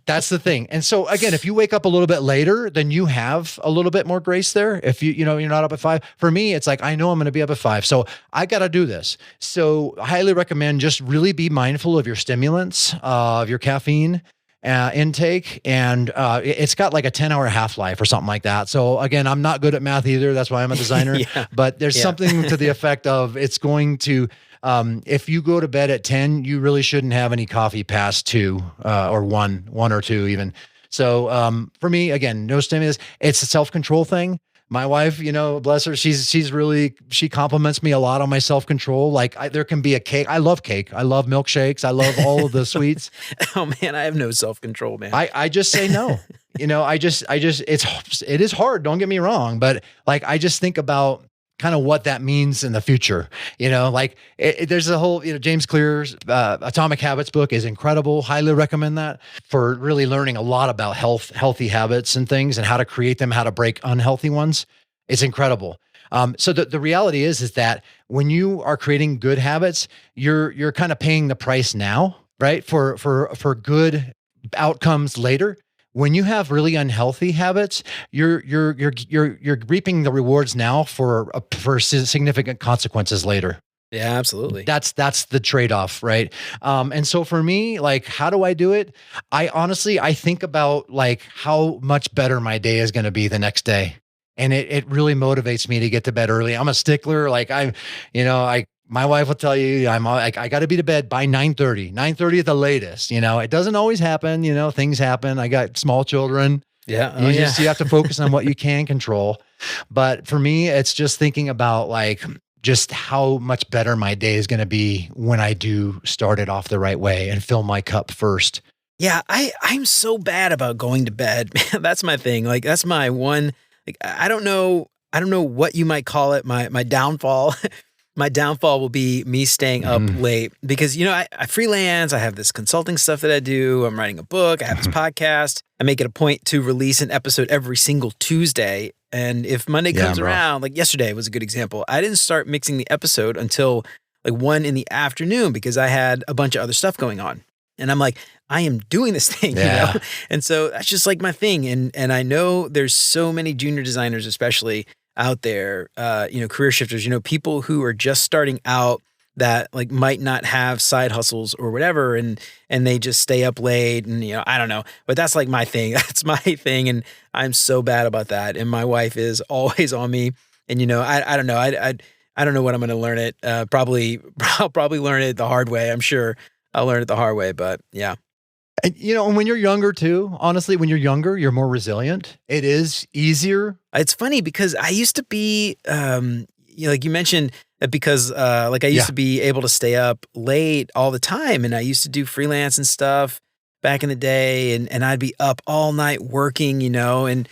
That's the thing. And so again, if you wake up a little bit later, then you have a little bit more grace there. If you're not up at 5. For me, it's like, I know I'm going to be up at 5. So I got to do this. So I highly recommend just really be mindful of your stimulants, of your caffeine intake. And it's got like a 10-hour half-life or something like that. So again, I'm not good at math either. That's why I'm a designer. But there's something to the effect of it's going to, if you go to bed at 10, you really shouldn't have any coffee past 2 or 1 or 2 even. So for me, again, no stimulus. It's a self-control thing. My wife, bless her, she compliments me a lot on my self-control. Like there can be a cake. I love cake. I love milkshakes. I love all of the sweets. Oh man, I have no self-control, man. I just say no. It is hard. Don't get me wrong. But like, I just think about kind of what that means in the future. There's a whole, James Clear's Atomic Habits book is incredible. Highly recommend that for really learning a lot about healthy habits and things and how to create them, how to break unhealthy ones. It's incredible. So the reality is that when you are creating good habits, you're kind of paying the price now, right? For good outcomes later. When you have really unhealthy habits, you're reaping the rewards now for significant consequences later. Yeah, absolutely. That's the trade-off, right? And so for me, like, how do I do it? I think about like how much better my day is going to be the next day. And it really motivates me to get to bed early. I'm a stickler. Like my wife will tell you, I got to be to bed by 9:30 at the latest. It doesn't always happen. Things happen. I got small children. Yeah. You have to focus on what you can control. But for me, it's just thinking about like just how much better my day is going to be when I do start it off the right way and fill my cup first. Yeah. I'm so bad about going to bed. That's my thing. Like that's my one, like, I don't know what you might call it. My downfall. My downfall will be me staying up late because, I freelance. I have this consulting stuff that I do. I'm writing a book. I have this podcast. I make it a point to release an episode every single Tuesday. And if Monday comes around, like yesterday was a good example, I didn't start mixing the episode until like 1 p.m. because I had a bunch of other stuff going on. And I'm like, I am doing this thing, And so that's just like my thing. And I know there's so many junior designers, especially out there, career shifters, people who are just starting out that like might not have side hustles or whatever. And they just stay up late and, I don't know, but that's like my thing. That's my thing. And I'm so bad about that. And my wife is always on me and, I don't know. I don't know when I'm going to learn it. I'll probably learn it the hard way. I'm sure I'll learn it the hard way, but yeah. And, and when you're younger too, honestly, when you're younger, you're more resilient. It is easier. It's funny because I used to be, like you mentioned, because I used to be able to stay up late all the time. And I used to do freelance and stuff back in the day. And I'd be up all night working, and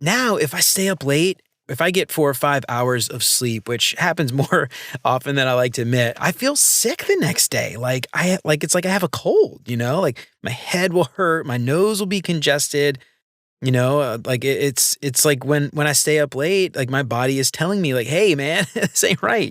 now if I stay up late, if I get 4 or 5 hours of sleep, which happens more often than I like to admit, I feel sick the next day. It's like I have a cold, like my head will hurt, my nose will be congested, it's like when I stay up late, like my body is telling me like, hey man, this ain't right,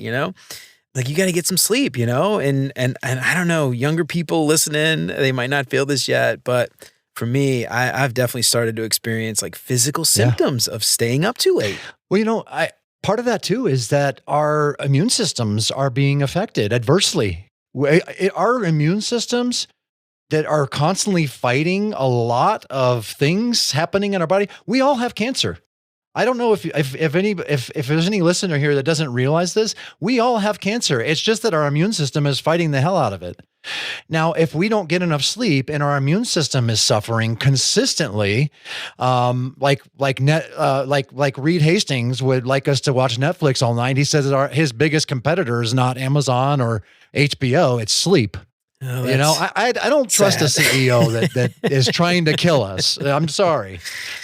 like you got to get some sleep, and I don't know, younger people listening, they might not feel this yet, but for me, I've definitely started to experience like physical symptoms of staying up too late. Well, part of that too is that our immune systems are being affected adversely. Our immune systems that are constantly fighting a lot of things happening in our body. We all have cancer. I don't know if there's any listener here that doesn't realize this. We all have cancer. It's just that our immune system is fighting the hell out of it. Now, if we don't get enough sleep and our immune system is suffering consistently, like Reed Hastings would like us to watch Netflix all night. He says that his biggest competitor is not Amazon or HBO, it's sleep. Oh, I don't trust a CEO that is trying to kill us. I'm sorry,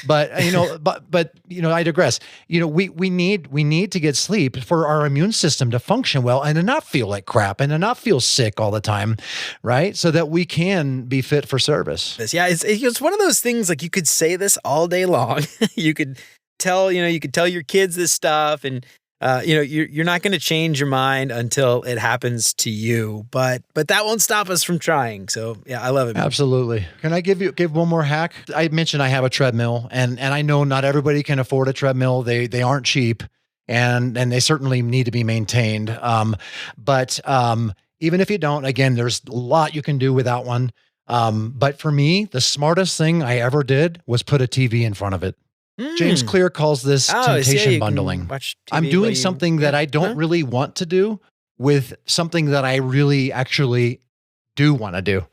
but I digress. We need to get sleep for our immune system to function well and to not feel like crap and to not feel sick all the time, right? So that we can be fit for service. Yeah, it's one of those things like you could say this all day long. You could tell your kids this stuff and. You're not going to change your mind until it happens to you, but that won't stop us from trying. So yeah, I love it. Absolutely. Can I give one more hack? I mentioned I have a treadmill and I know not everybody can afford a treadmill. They aren't cheap and they certainly need to be maintained. But even if you don't, again, there's a lot you can do without one. But for me, the smartest thing I ever did was put a TV in front of it. James Clear calls this temptation bundling. I'm doing something that I don't really want to do with something that I really actually do want to do.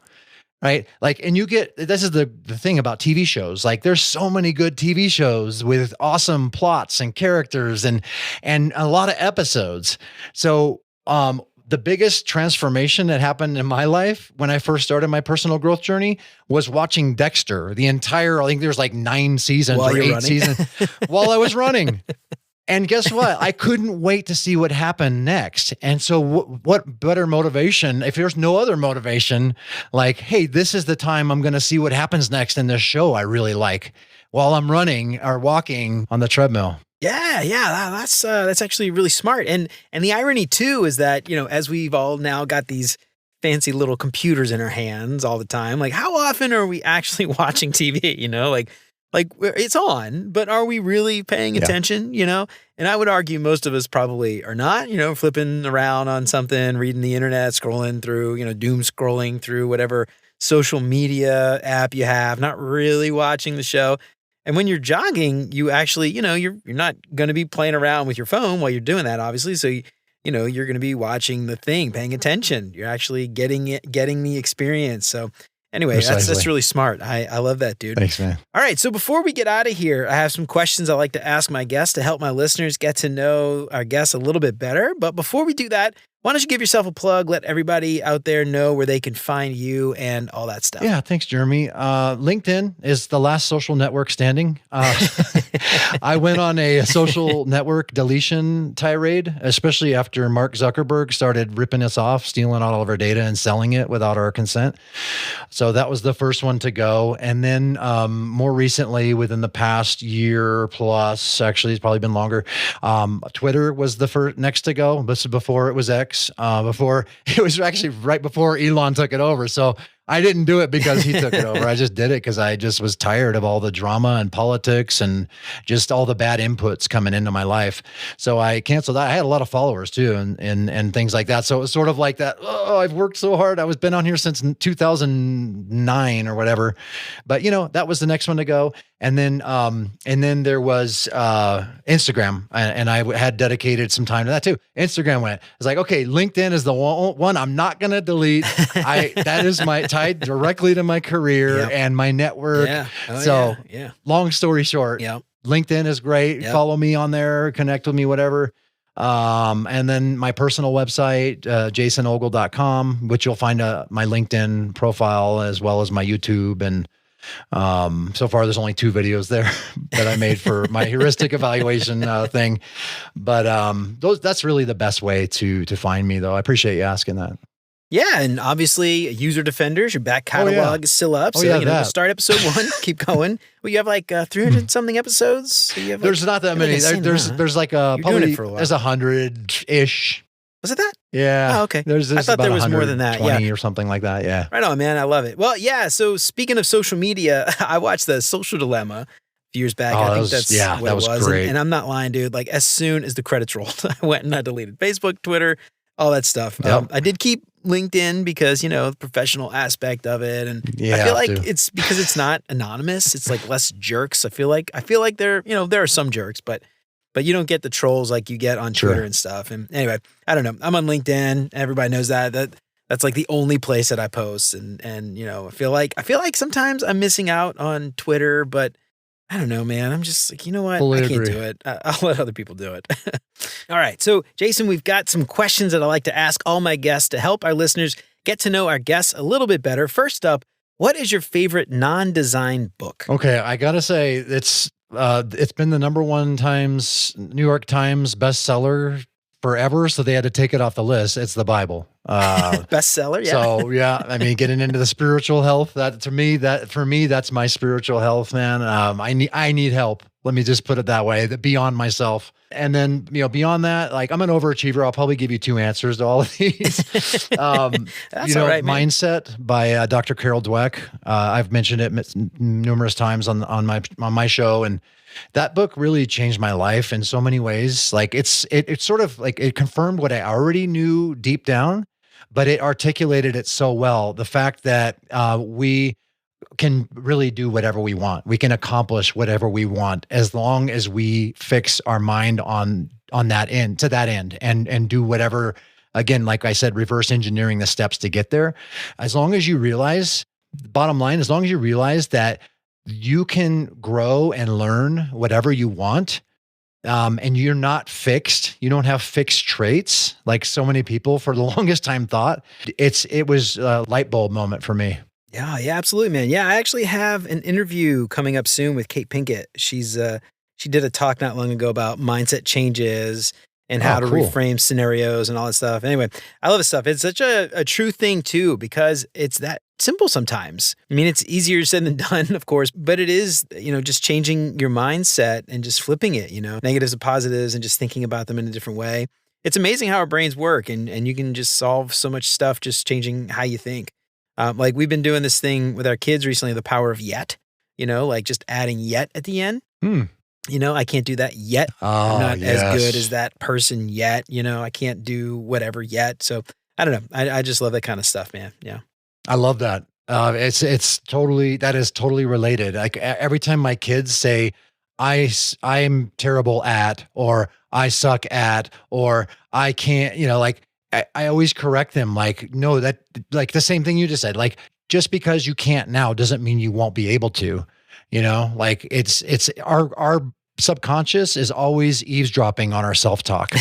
right? Like, and this is the thing about TV shows. Like, there's so many good TV shows with awesome plots and characters and a lot of episodes. So, the biggest transformation that happened in my life when I first started my personal growth journey was watching Dexter, I think there's like 9 seasons or 8 seasons while I was running. And guess what? I couldn't wait to see what happened next. And so what better motivation, if there's no other motivation, like, hey, this is the time I'm going to see what happens next in this show I really like while I'm running or walking on the treadmill. Yeah, that's actually really smart. And the irony too is that, as we've all now got these fancy little computers in our hands all the time, like how often are we actually watching TV? Like it's on, but are we really paying attention? And I would argue most of us probably are not. Flipping around on something, reading the internet, scrolling through, doom scrolling through whatever social media app you have, not really watching the show. And when you're jogging, you actually, you're not going to be playing around with your phone while you're doing that, obviously. So, you're going to be watching the thing, paying attention. You're actually getting the experience. So anyway, that's really smart. I love that, dude. Thanks, man. All right. So before we get out of here, I have some questions I like to ask my guests to help my listeners get to know our guests a little bit better. But before we do that, why don't you give yourself a plug, let everybody out there know where they can find you and all that stuff. Yeah, thanks, Jeremy. LinkedIn is the last social network standing. I went on a social network deletion tirade, especially after Mark Zuckerberg started ripping us off, stealing all of our data and selling it without our consent. So that was the first one to go. And then more recently, within the past year plus, actually, it's probably been longer, Twitter was the first next to go. This is before it was X. Before it was actually right before Elon took it over. So I didn't do it because he took it over. I just did it because I just was tired of all the drama and politics and just all the bad inputs coming into my life. So I canceled that. I had a lot of followers too and things like that. So it was sort of like that. Oh, I've worked so hard. I was been on here since 2009 or whatever. But that was the next one to go. And then there was Instagram, and I had dedicated some time to that too. Instagram went. It's like, okay, LinkedIn is the one I'm not going to delete. That is tied directly to my career and my network. Yeah. Oh, yeah. Long story short, LinkedIn is great. Yep. Follow me on there, connect with me, whatever. And then my personal website, jasonogle.com, which you'll find my LinkedIn profile as well as my YouTube. And so far there's only 2 videos there that I made for my heuristic evaluation thing. But that's really the best way to find me, though. I appreciate you asking that. Yeah, and obviously, User Defenders, your back catalog is still up. So, start episode 1, keep going. Well, you have like 300 something episodes. So you have there's not that many. There's like probably there's 100-ish. Was it that? Yeah. Oh, okay. I thought there was more than that. 20 or something like that. Yeah. Right on, man. I love it. Well, yeah. So speaking of social media, I watched The Social Dilemma a few years back. I think that's what it was. Great. And I'm not lying, dude. Like as soon as the credits rolled, I went and I deleted Facebook, Twitter, all that stuff. Yep. I did keep LinkedIn because, the professional aspect of it. And I feel like it's because it's not anonymous. It's like less jerks. I feel like there are some jerks, but you don't get the trolls like you get on Twitter and stuff. And anyway, I don't know. I'm on LinkedIn. Everybody knows that's like the only place that I post. And I feel like sometimes I'm missing out on Twitter, but I don't know, man. I'm just like, you know what? I can't do it. I'll let other people do it. All right. So, Jason, we've got some questions that I like to ask all my guests to help our listeners get to know our guests a little bit better. First up, what is your favorite non-design book? Okay. I got to say, it's been the #1 New York Times bestseller forever. So they had to take it off the list. It's the Bible. Bestseller. Yeah. So I mean, getting into the spiritual health, for me, that's my spiritual health, man. I need help. Let me just put it that way, beyond myself. And then, beyond that, like I'm an overachiever. I'll probably give you 2 answers to all of these. That's all right, man. Mindset by Dr. Carol Dweck. I've mentioned it numerous times on my show, and that book really changed my life in so many ways. Like it's sort of like it confirmed what I already knew deep down, but it articulated it so well. The fact that we can really do whatever we want. We can accomplish whatever we want as long as we fix our mind on that end, to that end, and do whatever, again, like I said, reverse engineering the steps to get there. As long as you realize bottom line, as long as you realize that you can grow and learn whatever you want, and you're not fixed, you don't have fixed traits like so many people for the longest time thought. It was a light bulb moment for me. Yeah, absolutely, man. Yeah, I actually have an interview coming up soon with Kate Pinkett. She did a talk not long ago about mindset changes and how to reframe scenarios and all that stuff. Anyway, I love this stuff. It's such a true thing too, because it's that simple sometimes. I mean, it's easier said than done, of course, but it is, just changing your mindset and just flipping it, negatives to positives and just thinking about them in a different way. It's amazing how our brains work, and you can just solve so much stuff just changing how you think. Like we've been doing this thing with our kids recently, the power of yet, like just adding yet at the end. I can't do that yet. I'm not as good as that person yet. I can't do whatever yet. So I don't know. I just love that kind of stuff, man. Yeah. I love that. That is totally related. Like every time my kids say, I'm terrible at, or I suck at, or I can't, I always correct them. Like, no, that like the same thing you just said, like just because you can't now doesn't mean you won't be able to, like it's our subconscious is always eavesdropping on our self-talk.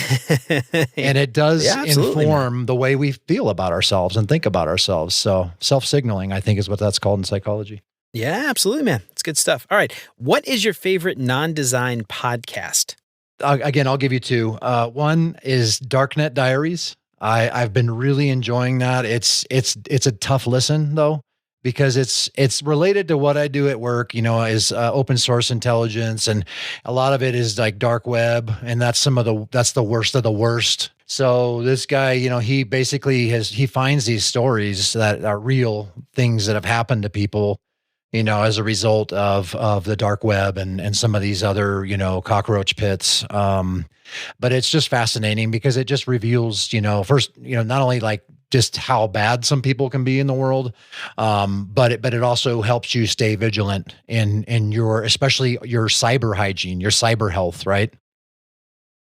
And it does inform the way we feel about ourselves and think about ourselves. So self-signaling, I think, is what that's called in psychology. Yeah, absolutely, man. It's good stuff. All right. What is your favorite non-design podcast? Again, I'll give you two. One is Darknet Diaries. I've been really enjoying that. It's a tough listen though, because it's related to what I do at work, is open source intelligence. And a lot of it is like dark web. And that's the worst of the worst. So this guy, he basically he finds these stories that are real things that have happened to people, as a result of the dark web and some of these other, cockroach pits. But it's just fascinating because it just reveals, first, not only like just how bad some people can be in the world, but it also helps you stay vigilant in especially your cyber hygiene, your cyber health, right?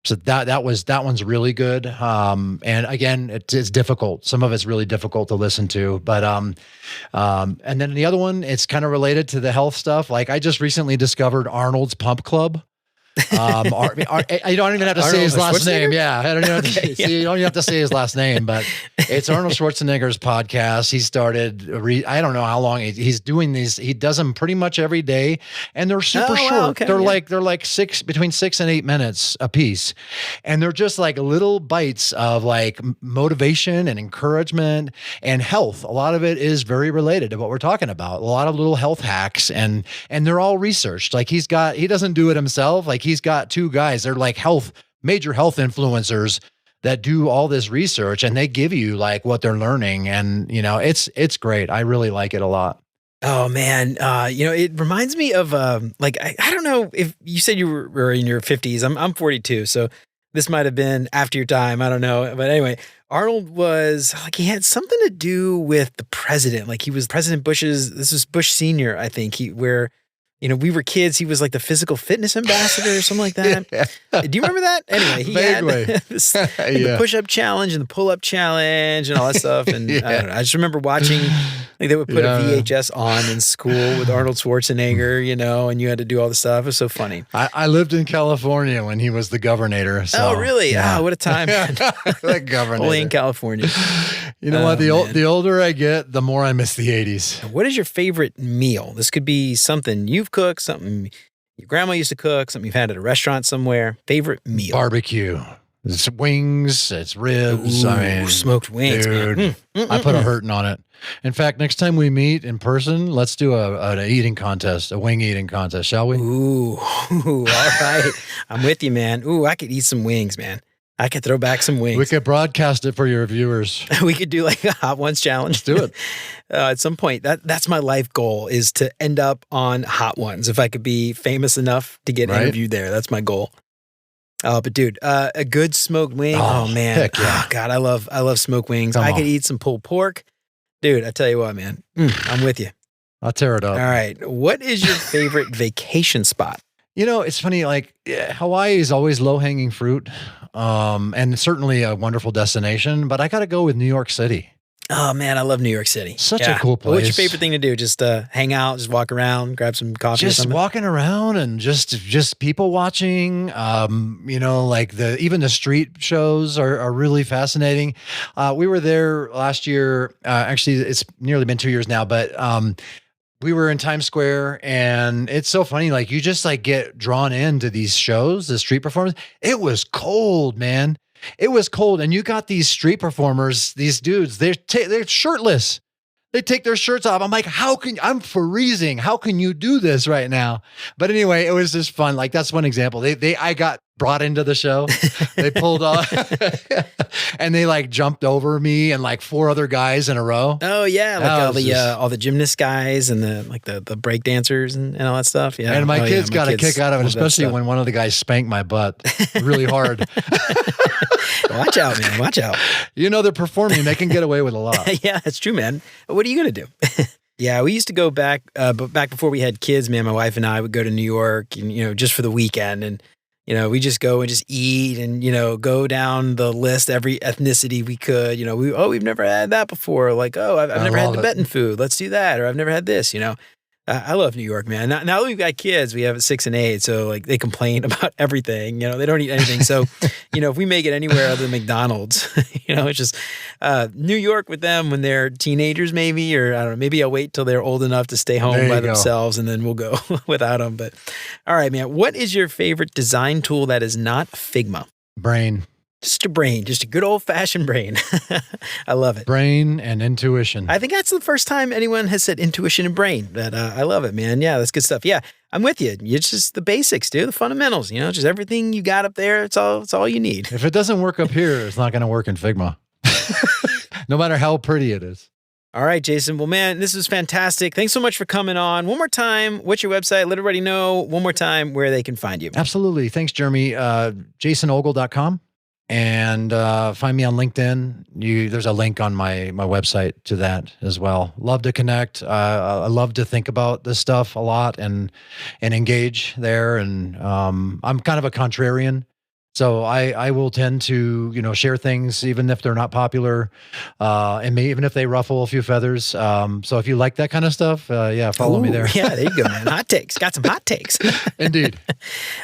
So that one's really good. And again, it's difficult. Some of it's really difficult to listen to, but, and then the other one, it's kind of related to the health stuff. Like I just recently discovered Arnold's Pump Club. You don't even have to say his last name. Yeah. I don't even have to you don't even have to say his last name, but it's Arnold Schwarzenegger's podcast. He started, I don't know how long he's doing these. He does them pretty much every day, and they're super short. Wow, okay, they're like between 6 and 8 minutes a piece. And they're just like little bites of like motivation and encouragement and health. A lot of it is very related to what we're talking about. A lot of little health hacks, and they're all researched. Like he doesn't do it himself. Like he's got two guys, they're like major health influencers that do all this research, and they give you like what they're learning. And, it's great. I really like it a lot. Oh man. It reminds me of, I don't know if you said you were in your 50s. I'm 42. So this might've been after your time. I don't know. But anyway, Arnold was like, he had something to do with the president. Like he was President this was Bush Senior, I think, we were kids. He was like the physical fitness ambassador or something like that. Do you remember that? Anyway, he had the push-up challenge and the pull-up challenge and all that stuff. And I don't know. I just remember watching, like they would put a VHS on in school with Arnold Schwarzenegger, and you had to do all the stuff. It was so funny. I lived in California when he was the governor. So, oh, really? Yeah. Oh, what a time. The governor. Only in California. You know what? The older I get, the more I miss the 80s. What is your favorite meal? This could be something you've cooked, something your grandma used to cook, something you've had at a restaurant somewhere. Favorite meal? Barbecue. It's wings, it's ribs. Ooh, smoked wings, dude. I put a hurting on it. In fact, next time we meet in person, let's do an eating contest, a wing eating contest, shall we? Ooh, all right. I'm with you, man. Ooh, I could eat some wings, man. I could throw back some wings. We could broadcast it for your viewers. We could do like a Hot Ones challenge. Let's do it. At some point, that's my life goal, is to end up on Hot Ones. If I could be famous enough to get interviewed there, that's my goal. But dude, a good smoked wing. Oh man. Heck yeah. Oh, God, I love smoked wings. I could eat some pulled pork. Dude, I tell you what, man, I'm with you. I'll tear it up. All right. What is your favorite vacation spot? It's funny, like Hawaii is always low-hanging fruit, and certainly a wonderful destination, but I got to go with New York City. Oh man, I love New York City. Such a cool place. What's your favorite thing to do? Just hang out, just walk around, grab some coffee or Just something? walking around and just people watching. Like even the street shows are really fascinating. We were there last year. Actually, it's nearly been 2 years now, but we were in Times Square, and it's so funny. Like you just like get drawn into these shows, the street performance. It was cold, man. It was cold, and you got these street performers, these dudes. They're shirtless. They take their shirts off. I'm like, I'm freezing. How can you do this right now? But anyway, it was just fun. Like that's one example. I got brought into the show. They pulled off and they like jumped over me and like 4 other guys in a row. Oh yeah, like all the gymnast guys and the break dancers and all that stuff. Yeah, and my kids got a kick out of it, especially when one of the guys spanked my butt really hard. Watch out, man. Watch out. They're performing. They can get away with a lot. Yeah, that's true, man. What are you going to do? Yeah, we used to go back before we had kids, man. My wife and I would go to New York and, just for the weekend. And, we just go and just eat and, go down the list, every ethnicity we could. We've never had that before. Like, I've never had Tibetan food. Let's do that. Or I've never had this, I love New York, man. Now that we've got kids, we have 6 and 8, so like they complain about everything. They don't eat anything. So, if we make it anywhere other than McDonald's, it's just New York with them when they're teenagers, maybe, or I don't know. Maybe I'll wait till they're old enough to stay home by themselves, and then we'll go without them. But all right, man. What is your favorite design tool that is not Figma? Brain. Just a brain, just a good old-fashioned brain. I love it. Brain and intuition. I think that's the first time anyone has said intuition and brain. But I love it, man. Yeah, that's good stuff. Yeah, I'm with you. It's just the basics, dude, the fundamentals. Just everything you got up there. It's all you need. If it doesn't work up here, it's not going to work in Figma. No matter how pretty it is. All right, Jason. Well, man, this was fantastic. Thanks so much for coming on. One more time, what's your website? Let everybody know one more time where they can find you. Absolutely. Thanks, Jeremy. JasonOgle.com. And find me on LinkedIn. There's a link on my website to that as well. Love to connect. I love to think about this stuff a lot and engage there. And I'm kind of a contrarian. So I will tend to, share things even if they're not popular, and even if they ruffle a few feathers. So if you like that kind of stuff, follow me there. Yeah, there you go, man. Hot takes. Got some hot takes. Indeed.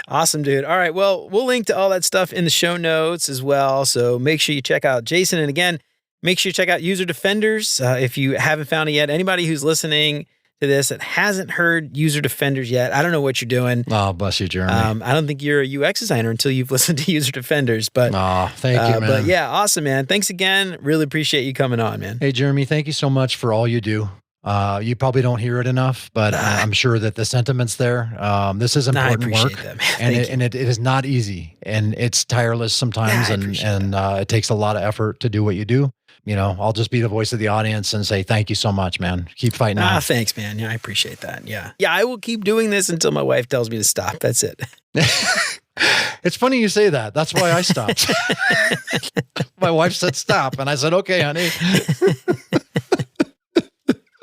Awesome, dude. All right. Well, we'll link to all that stuff in the show notes as well. So make sure you check out Jason. And again, make sure you check out User Defenders if you haven't found it yet. Anybody who's listening to this that hasn't heard User Defenders yet, I don't know what you're doing. Oh, bless you, Jeremy. I don't think you're a UX designer until you've listened to User Defenders. But thank you, man. But yeah, awesome, man. Thanks again. Really appreciate you coming on, man. Hey, Jeremy, thank you so much for all you do. You probably don't hear it enough, but I'm sure that the sentiment's there. This is important work, and it is not easy, and it's tireless sometimes, and it takes a lot of effort to do what you do. I'll just be the voice of the audience and say, thank you so much, man. Keep fighting on. Thanks, man. Yeah, I appreciate that. Yeah. Yeah, I will keep doing this until my wife tells me to stop. That's it. It's funny you say that. That's why I stopped. My wife said stop, and I said, okay, honey.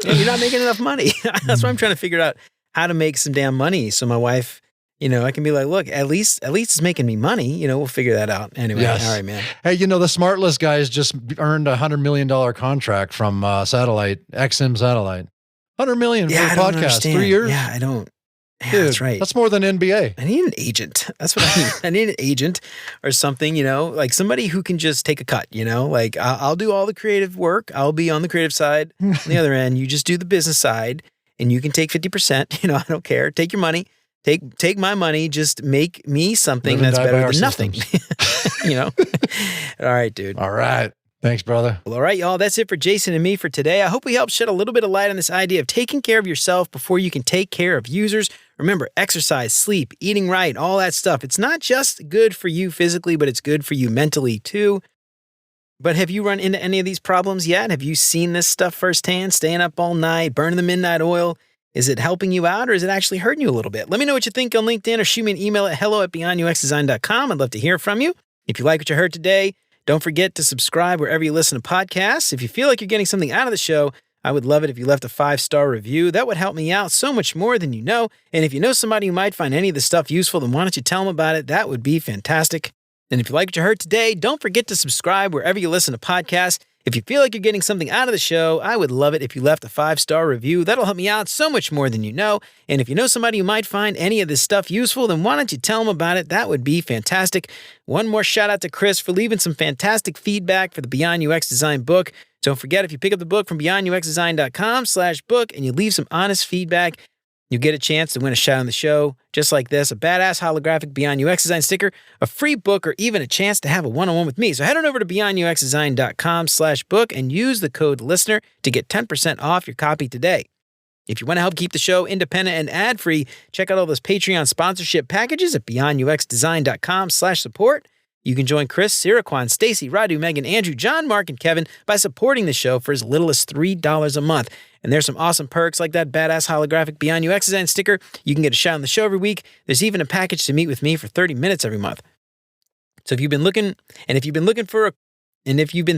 Yeah, you're not making enough money. That's why I'm trying to figure out how to make some damn money. So my wife, I can be like, look, at least it's making me money. We'll figure that out. Anyway, yes. All right, man. Hey, the Smartless guys just earned a $100 million contract from satellite, XM Satellite. $100 million for a podcast, understand. 3 years. Yeah, I don't. Yeah, Dude, that's right. That's more than NBA. I need an agent. That's what I need. I need an agent or something, like somebody who can just take a cut, like I'll do all the creative work. I'll be on the creative side. On the other end, you just do the business side and you can take 50%. I don't care. Take your money. Take my money. Just make me something that's better than nothing. All right, dude. All right. Thanks, brother. Well, all right, y'all. That's it for Jason and me for today. I hope we helped shed a little bit of light on this idea of taking care of yourself before you can take care of users. Remember, exercise, sleep, eating right, all that stuff. It's not just good for you physically, but it's good for you mentally too. But have you run into any of these problems yet? Have you seen this stuff firsthand? Staying up all night, burning the midnight oil? Is it helping you out or is it actually hurting you a little bit? Let me know what you think on LinkedIn or shoot me an email at hello@beyonduxdesign.com. I'd love to hear from you. If you like what you heard today, don't forget to subscribe wherever you listen to podcasts. If you feel like you're getting something out of the show, I would love it if you left a 5-star review. That would help me out so much more than you know. And if you know somebody who might find any of this stuff useful, then why don't you tell them about it? That would be fantastic. And if you like what you heard today, don't forget to subscribe wherever you listen to podcasts. If you feel like you're getting something out of the show, I would love it if you left a 5-star review. That'll help me out so much more than you know. And if you know somebody who might find any of this stuff useful, then why don't you tell them about it? That would be fantastic. One more shout out to Chris for leaving some fantastic feedback for the Beyond UX Design book. Don't forget, if you pick up the book from beyonduxdesign.com/book and you leave some honest feedback, you get a chance to win a shout on the show, just like this, a badass holographic Beyond UX Design sticker, a free book, or even a chance to have a one-on-one with me. So head on over to beyonduxdesign.com/book and use the code LISTENER to get 10% off your copy today. If you want to help keep the show independent and ad-free, check out all those Patreon sponsorship packages at beyonduxdesign.com/support. You can join Chris, Siraquan, Stacy, Radu, Megan, Andrew, John, Mark, and Kevin by supporting the show for as little as $3 a month. And there's some awesome perks like that badass holographic Beyond UX Design sticker. You can get a shout on the show every week. There's even a package to meet with me for 30 minutes every month. So if you've been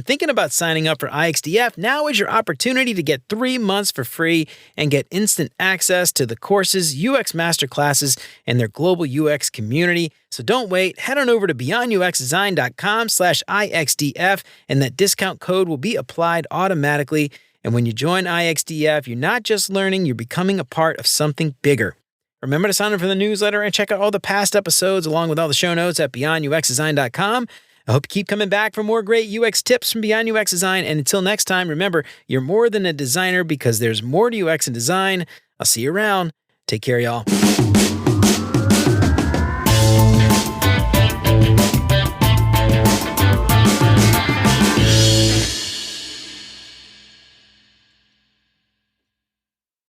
thinking about signing up for IXDF, now is your opportunity to get 3 months for free and get instant access to the courses, UX masterclasses, and their global UX community. So don't wait. Head on over to beyonduxdesign.com/IXDF, and that discount code will be applied automatically. And when you join IXDF, you're not just learning, you're becoming a part of something bigger. Remember to sign up for the newsletter and check out all the past episodes along with all the show notes at beyonduxdesign.com. I hope you keep coming back for more great UX tips from Beyond UX Design. And until next time, remember, you're more than a designer because there's more to UX and design. I'll see you around. Take care, y'all.